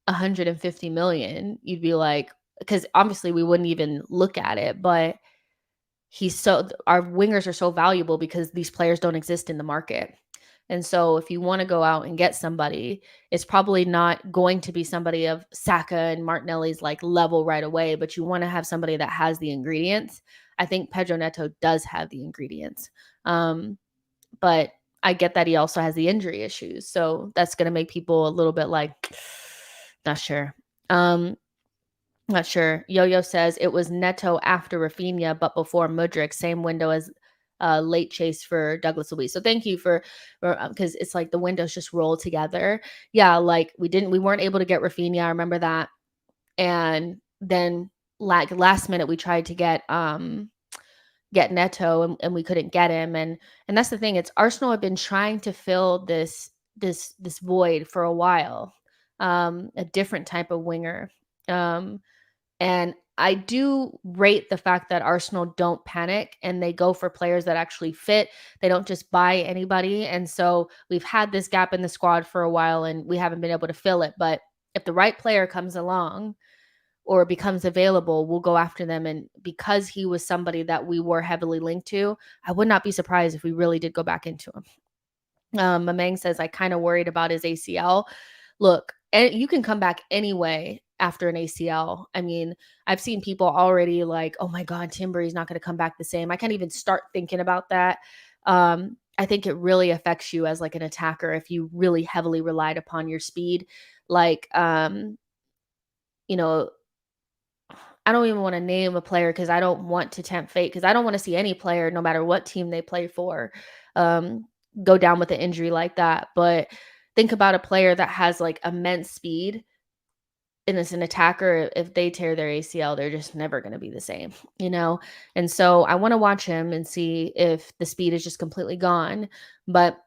S1: 150 million, you'd be like, because obviously we wouldn't even look at it, but our wingers are so valuable because these players don't exist in the market. And so if you want to go out and get somebody, it's probably not going to be somebody of Saka and Martinelli's like level right away, but you want to have somebody that has the ingredients. I think Pedro Neto does have the ingredients. But I get that he also has the injury issues. So that's going to make people a little bit like, not sure. Not sure. Yo-Yo says it was Neto after Rafinha, but before Mudryk, same window as late chase for Douglas Luiz. So thank you for because it's like the windows just roll together. Yeah, like we weren't able to get Rafinha. I remember that, and then like last minute we tried to get Neto and we couldn't get him, and that's the thing. It's Arsenal have been trying to fill this void for a while, a different type of winger. And I do rate the fact that Arsenal don't panic and they go for players that actually fit. They don't just buy anybody. And so we've had this gap in the squad for a while and we haven't been able to fill it. But if the right player comes along or becomes available, we'll go after them. And because he was somebody that we were heavily linked to, I would not be surprised if we really did go back into him. Mamang says, I kind of worried about his ACL. Look, you can come back anyway after an ACL. I mean, I've seen people already like, oh my God, Timberry's not going to come back the same. I can't even start thinking about that. I think it really affects you as like an attacker if you really heavily relied upon your speed. Like, you know, I don't even want to name a player because I don't want to tempt fate, because I don't want to see any player, no matter what team they play for, go down with an injury like that. But think about a player that has like immense speed and is an attacker. If they tear their ACL, they're just never going to be the same, you know? And so I want to watch him and see if the speed is just completely gone. But,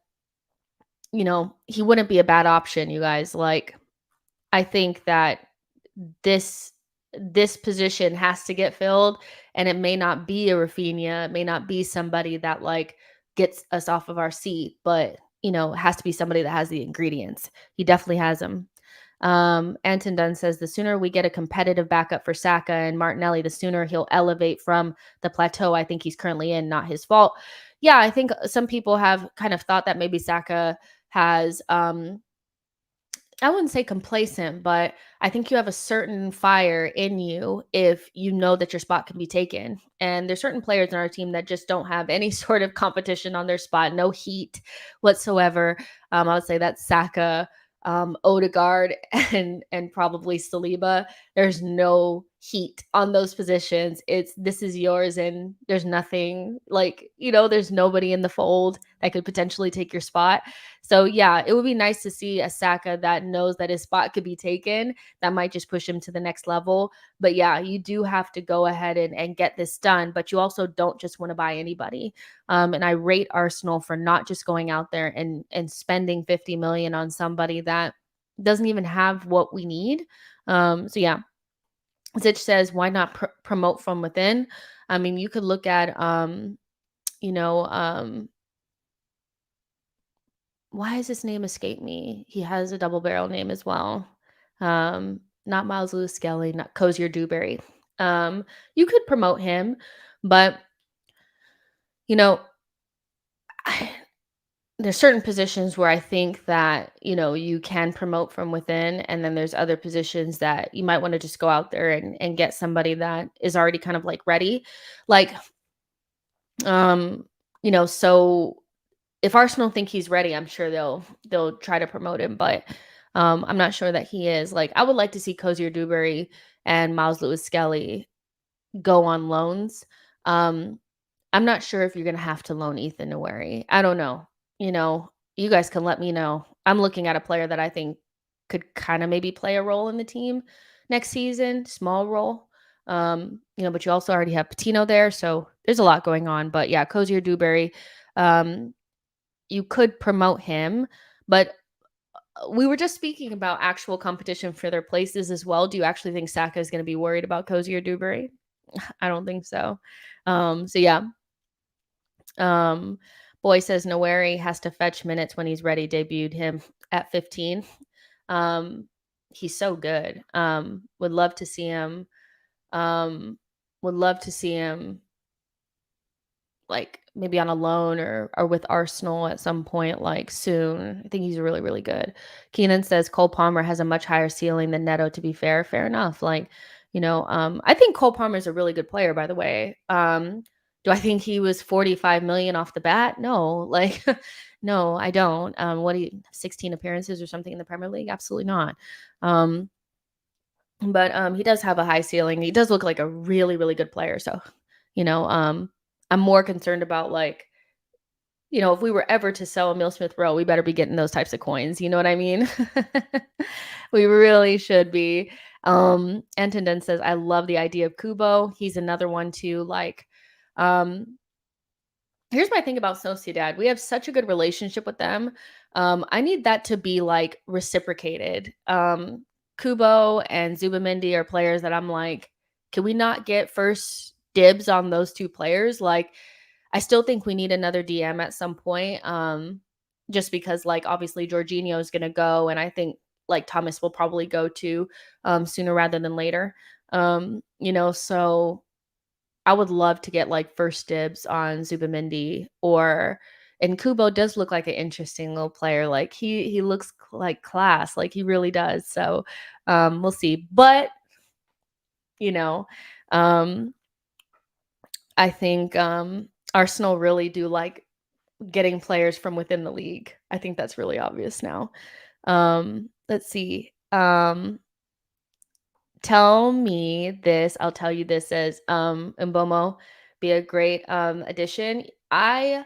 S1: he wouldn't be a bad option, you guys. Like, I think that this position has to get filled, and it may not be a Rafinha, it may not be somebody that like gets us off of our seat, but it has to be somebody that has the ingredients. He definitely has them. Anton Dunn says the sooner we get a competitive backup for Saka and Martinelli, the sooner he'll elevate from the plateau I think he's currently in. Not his fault. Yeah, I think some people have kind of thought that maybe Saka has I wouldn't say complacent, but I think you have a certain fire in you if you know that your spot can be taken. And there's certain players in our team that just don't have any sort of competition on their spot, no heat whatsoever. I would say that's Saka, Odegaard, and probably Saliba. There's no heat on those positions. This is yours, and there's nothing like, there's nobody in the fold that could potentially take your spot. So yeah, it would be nice to see a Saka that knows that his spot could be taken. That might just push him to the next level. But yeah, you do have to go ahead and get this done, but you also don't just want to buy anybody. And I rate Arsenal for not just going out there and spending 50 million on somebody that doesn't even have what we need. So yeah, Zitch says, why not promote from within? I mean, you could look at, why has his name escaped me? He has a double barrel name as well. Not Miles Lewis Skelly, not Cozier Dewberry. You could promote him, but there's certain positions where I think that, you can promote from within. And then there's other positions that you might want to just go out there and get somebody that is already kind of like ready. Like, so if Arsenal think he's ready, I'm sure they'll try to promote him, but I'm not sure that he is. Like, I would like to see Cozier Dewberry and Miles Lewis Skelly go on loans. I'm not sure if you're gonna have to loan Ethan Nwaneri. I don't know. You know, you guys can let me know. I'm looking at a player that I think could kind of maybe play a role in the team next season, small role. But you also already have Patino there, so there's a lot going on. But yeah, Cozier Dewberry, um, you could promote him, but we were just speaking about actual competition for their places as well. Do you actually think Saka is going to be worried about Cozier Dewberry? I don't think so. So yeah, Boy says Noweri has to fetch minutes when he's ready. Debuted him at 15. Um, he's so good. Would love to see him. Um, would love to see him like maybe on a loan or with Arsenal at some point, like soon. I think he's really, really good. Keenan says Cole Palmer has a much higher ceiling than Neto, to be fair. Fair enough. Like, I think Cole Palmer is a really good player, by the way. Do I think he was 45 million off the bat? No, like no, I don't. 16 appearances or something in the Premier League? Absolutely not. But he does have a high ceiling. He does look like a really, really good player. So, you know, um, I'm more concerned about like, if we were ever to sell Emil Smith Rowe, we better be getting those types of coins. You know what I mean? We really should be. Anton Den says, I love the idea of Kubo. He's another one too. Like, um, here's my thing about Sociedad. We have such a good relationship with them. I need that to be like reciprocated. Kubo and Zubamendi are players that I'm like, can we not get first dibs on those two players? Like, I still think we need another DM at some point. Just because like obviously Jorginho is gonna go, and I think like Thomas will probably go too, sooner rather than later. So I would love to get like first dibs on Zubamendi and Kubo does look like an interesting little player. Like he looks like class, like he really does. So we'll see. But you know, um I think Arsenal really do like getting players from within the league. I think that's really obvious now. Let's see. Tell me this. I'll tell you this as Mbomo be a great addition. I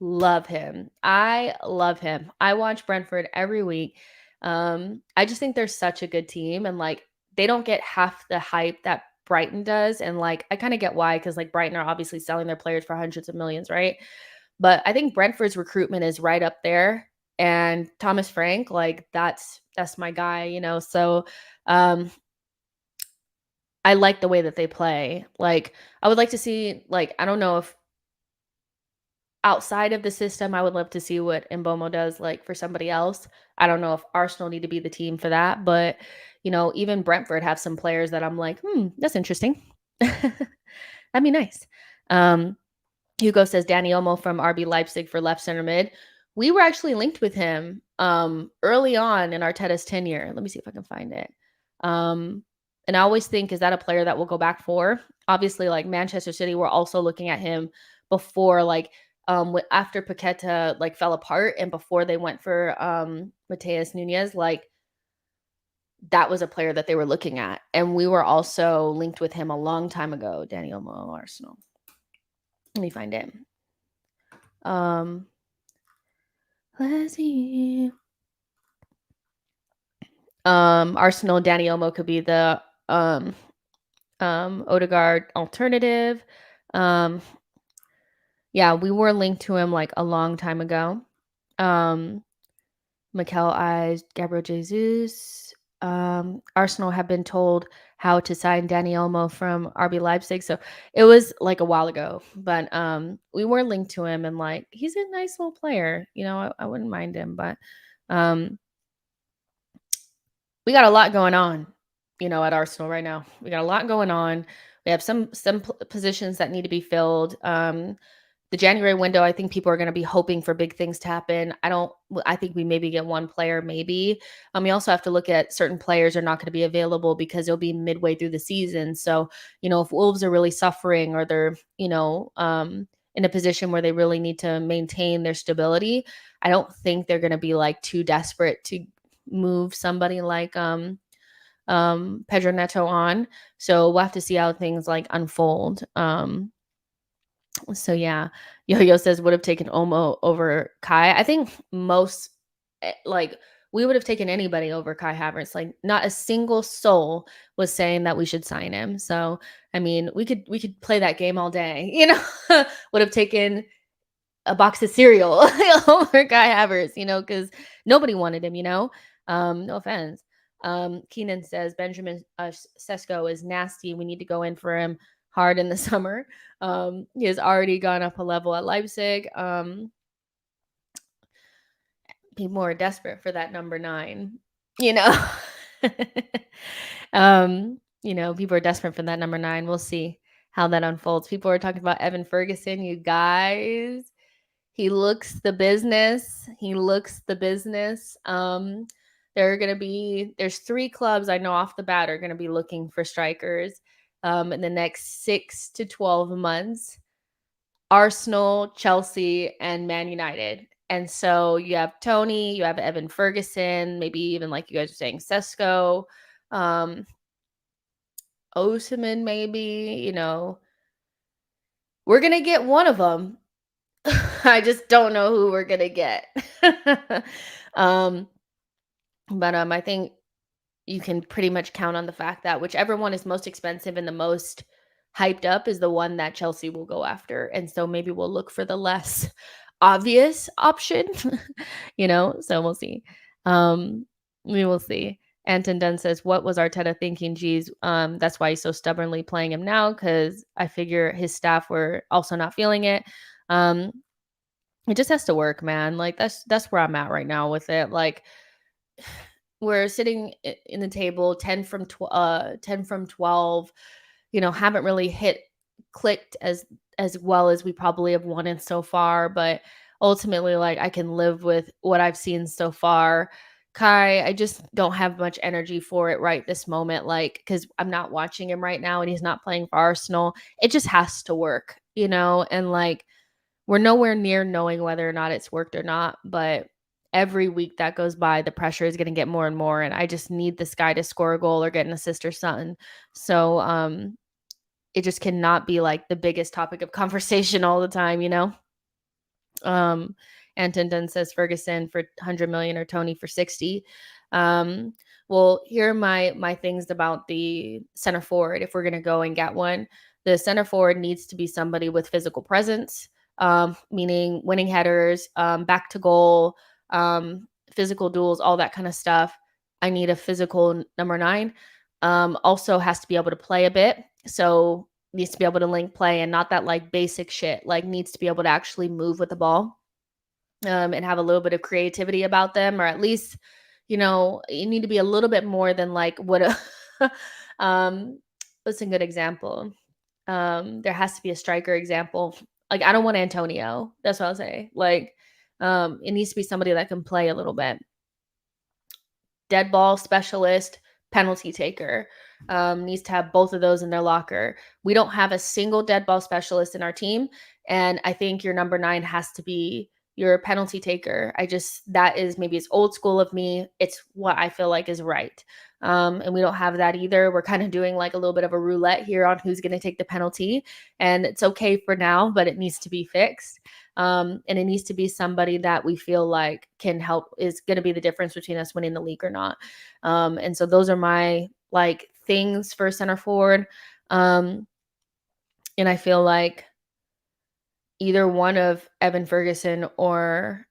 S1: love him. I love him. I watch Brentford every week. I just think they're such a good team, and like they don't get half the hype that Brighton does. And like I kind of get why, because like Brighton are obviously selling their players for hundreds of millions, right? But I think Brentford's recruitment is right up there. And Thomas Frank, like that's my guy. So um I like the way that they play. Like I would like to see, like, I don't know if outside of the system, I would love to see what Mbomo does like for somebody else. I don't know if Arsenal need to be the team for that, but even Brentford have some players that I'm like, that's interesting. That'd be nice. Um, Hugo says Danny Olmo from RB Leipzig for left center mid. We were actually linked with him early on in Arteta's tenure. Let me see if I can find it. And I always think, is that a player that we'll go back for? Obviously, like Manchester City, we're also looking at him before, like after Paqueta like fell apart and before they went for Mateus Nunez, like that was a player that they were looking at, and we were also linked with him a long time ago. Danny Olmo, Arsenal. Let me find it. Let's see. Arsenal, Danny Olmo could be the Odegaard alternative. Yeah, we were linked to him like a long time ago. Mikel Eyes, Gabriel Jesus. Arsenal have been told how to sign Danny Olmo from RB Leipzig. So it was like a while ago, but we were linked to him, and like he's a nice little player. I wouldn't mind him, but um we got a lot going on, at Arsenal right now. We got a lot going on. We have some positions that need to be filled. The January window, I think people are going to be hoping for big things to happen. I think we maybe get one player, maybe. We also have to look at certain players are not going to be available because it'll be midway through the season. So, if Wolves are really suffering or they're, in a position where they really need to maintain their stability, I don't think they're going to be like too desperate to move somebody like Pedro Neto on. So we'll have to see how things like unfold. So yeah, Yo-Yo says would have taken Omo over Kai. I think most like we would have taken anybody over Kai Havertz. Like not a single soul was saying that we should sign him. So I mean, we could play that game all day. Would have taken a box of cereal over Kai Havertz. Because nobody wanted him. No offense. Keenan says Benjamin Sesko is nasty. We need to go in for him hard in the summer. He has already gone up a level at Leipzig. People are desperate for that number 9, you know. People are desperate for that number 9. We'll see how that unfolds. People are talking about Evan Ferguson, you guys. He looks the business. He looks the business. There's 3 clubs I know off the bat are going to be looking for strikers in the next 6 to 12 months. Arsenal, Chelsea, and Man United. And so you have Tony, you have Evan Ferguson, maybe even like you guys are saying, Sesko, Osimhen, maybe, we're going to get one of them. I just don't know who we're going to get. um, but I think you can pretty much count on the fact that whichever one is most expensive and the most hyped up is the one that Chelsea will go after. And so maybe we'll look for the less obvious option, so we'll see. We will see. Anton Dunn says, what was Arteta thinking? Geez, that's why he's so stubbornly playing him now, because I figure his staff were also not feeling it. It just has to work, man. Like that's where I'm at right now with it. Like we're sitting in the table 10 from 12, haven't really clicked as well as we probably have wanted so far, but ultimately like I can live with what I've seen so far. Kai, I just don't have much energy for it right this moment, like because I'm not watching him right now and he's not playing for Arsenal. It just has to work, and like we're nowhere near knowing whether or not it's worked or not, but every week that goes by, the pressure is going to get more and more. And I just need this guy to score a goal or get an assist or something. So it just cannot be like the biggest topic of conversation all the time, Anton Dunn says Ferguson for 100 million or Tony for 60. Well, here are my things about the center forward. If we're going to go and get one, the center forward needs to be somebody with physical presence, meaning winning headers, back to goal, physical duels, all that kind of stuff. I need a physical number 9. Also has to be able to play a bit. So needs to be able to link play and not that like basic shit, like needs to be able to actually move with the ball, and have a little bit of creativity about them, or at least, you need to be a little bit more than like what what's a good example? There has to be a striker example. Like I don't want Antonio. That's what I'll say. Like, it needs to be somebody that can play a little bit. Dead ball specialist, penalty taker. Needs to have both of those in their locker. We don't have a single dead ball specialist in our team. And I think your number 9 has to be your penalty taker. That is maybe it's old school of me. It's what I feel like is right. And we don't have that either. We're kind of doing like a little bit of a roulette here on who's going to take the penalty. And it's okay for now, but it needs to be fixed. And it needs to be somebody that we feel like can help, is going to be the difference between us winning the league or not. And so those are my like things for center forward. And I feel like either one of Evan Ferguson or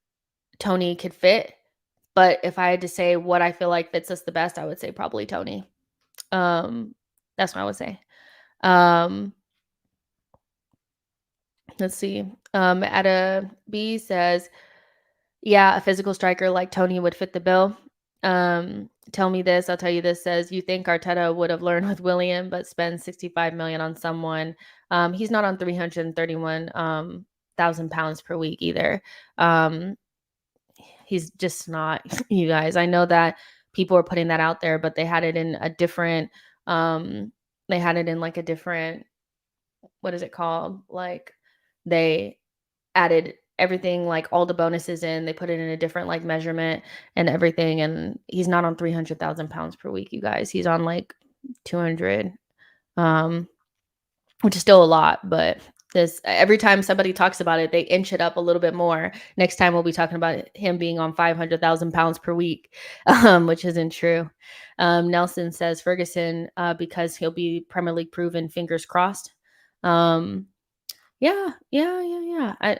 S1: Tony could fit. But if I had to say what I feel like fits us the best, I would say probably Tony. That's what I would say. Let's see. Ada B says, yeah, a physical striker like Tony would fit the bill. Tell me this, I'll tell you this, says, you think Arteta would have learned with William, but spend 65 million on someone. He's not on 331,000 pounds per week either. He's just not, you guys. I know that people are putting that out there, but they had it in a different, they had it in like a different, what is it called? Like they added everything, like all the bonuses in, they put it in a different like measurement and everything. And he's not on 300,000 pounds per week, you guys. He's on like 200, which is still a lot, but This every time somebody talks about it, they inch it up a little bit more. Next time we'll be talking about him being on 500,000 pounds per week, which isn't true. Nelson says Ferguson, because he'll be Premier League proven, fingers crossed. Um, yeah, yeah, yeah, yeah.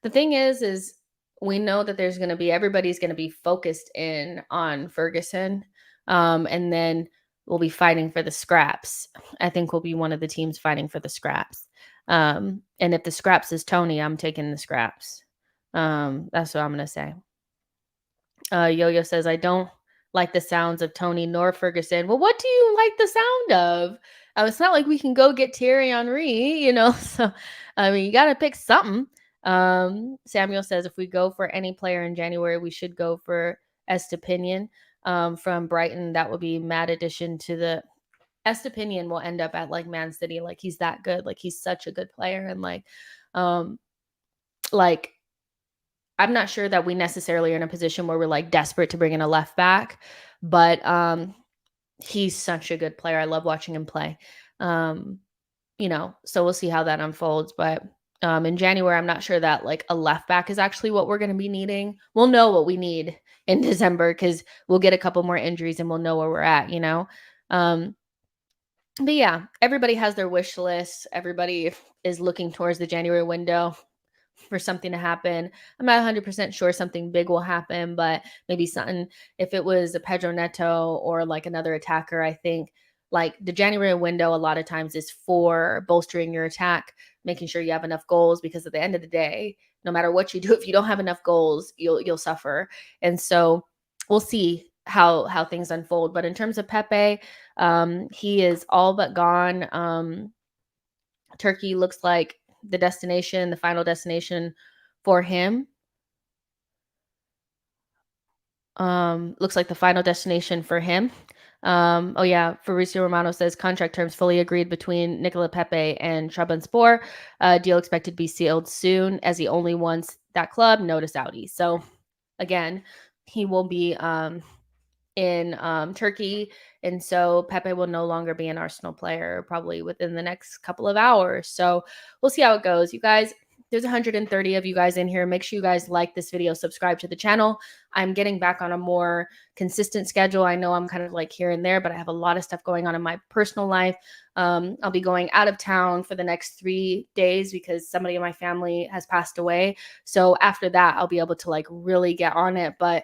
S1: The thing is we know that there's going to be everybody's going to be focused in on Ferguson, and then we'll be fighting for the scraps. I think we'll be one of the teams fighting for the scraps. And if the scraps is Tony, I'm taking the scraps. That's what I'm going to say. Yo-Yo says, I don't like the sounds of Tony nor Ferguson. Well, what do you like the sound of? It's not like we can go get Thierry Henry, you know? So, I mean, you got to pick something. Samuel says, if we go for any player in January, we should go for Estepinian from Brighton. That would be mad addition to the Estepinian will end up at like Man City. Like he's that good. Like he's such a good player. And um, like I'm not sure that we necessarily are in a position where we're like desperate to bring in a left back, but he's such a good player. I love watching him play. Um, so we'll see how that unfolds. But in January, I'm not sure that like a left back is actually what we're going to be needing. We'll know what we need in December because we'll get a couple more injuries and we'll know where we're at, but yeah, everybody has their wish list. Everybody is looking towards the January window for something to happen. I'm not 100% sure something big will happen, but maybe something, if it was a Pedro Neto or like another attacker, I think like the January window a lot of times is for bolstering your attack, making sure you have enough goals, because at the end of the day, no matter what you do, if you don't have enough goals, you'll suffer. And so we'll see how things unfold. But in terms of Pepe, he is all but gone. Turkey looks like the final destination for him. Looks like the final destination for him. Oh yeah, Fabrizio Romano says contract terms fully agreed between Nicola Pepe and Trabzonspor. Deal expected to be sealed soon, as he only wants that club, no to Saudi. So again, he will be in Turkey. And so Pepe will no longer be an Arsenal player probably within the next couple of hours. So we'll see how it goes. You guys, there's 130 of you guys in here. Make sure you guys like this video, subscribe to the channel. I'm getting back on a more consistent schedule. I know I'm kind of like here and there, but I have a lot of stuff going on in my personal life. I'll be going out of town for the next 3 days because somebody in my family has passed away. So after that, I'll be able to like really get on it. But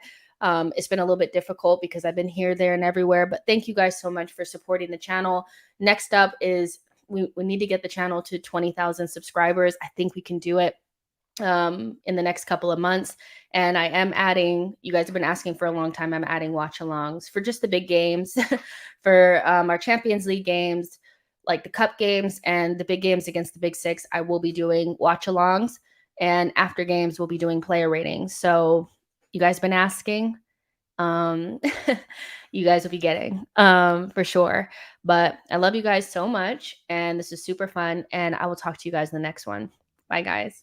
S1: it's been a little bit difficult because I've been here, there, and everywhere. But thank you guys so much for supporting the channel. Next up is we need to get the channel to 20,000 subscribers. I think we can do it in the next couple of months. And I am adding, you guys have been asking for a long time, I'm adding watch alongs for just the big games, for our Champions League games, like the cup games and the big games against the big six. I will be doing watch alongs, and after games we'll be doing player ratings. So you guys been asking, you guys will be getting for sure. But I love you guys so much, and this is super fun, and I will talk to you guys in the next one. Bye guys.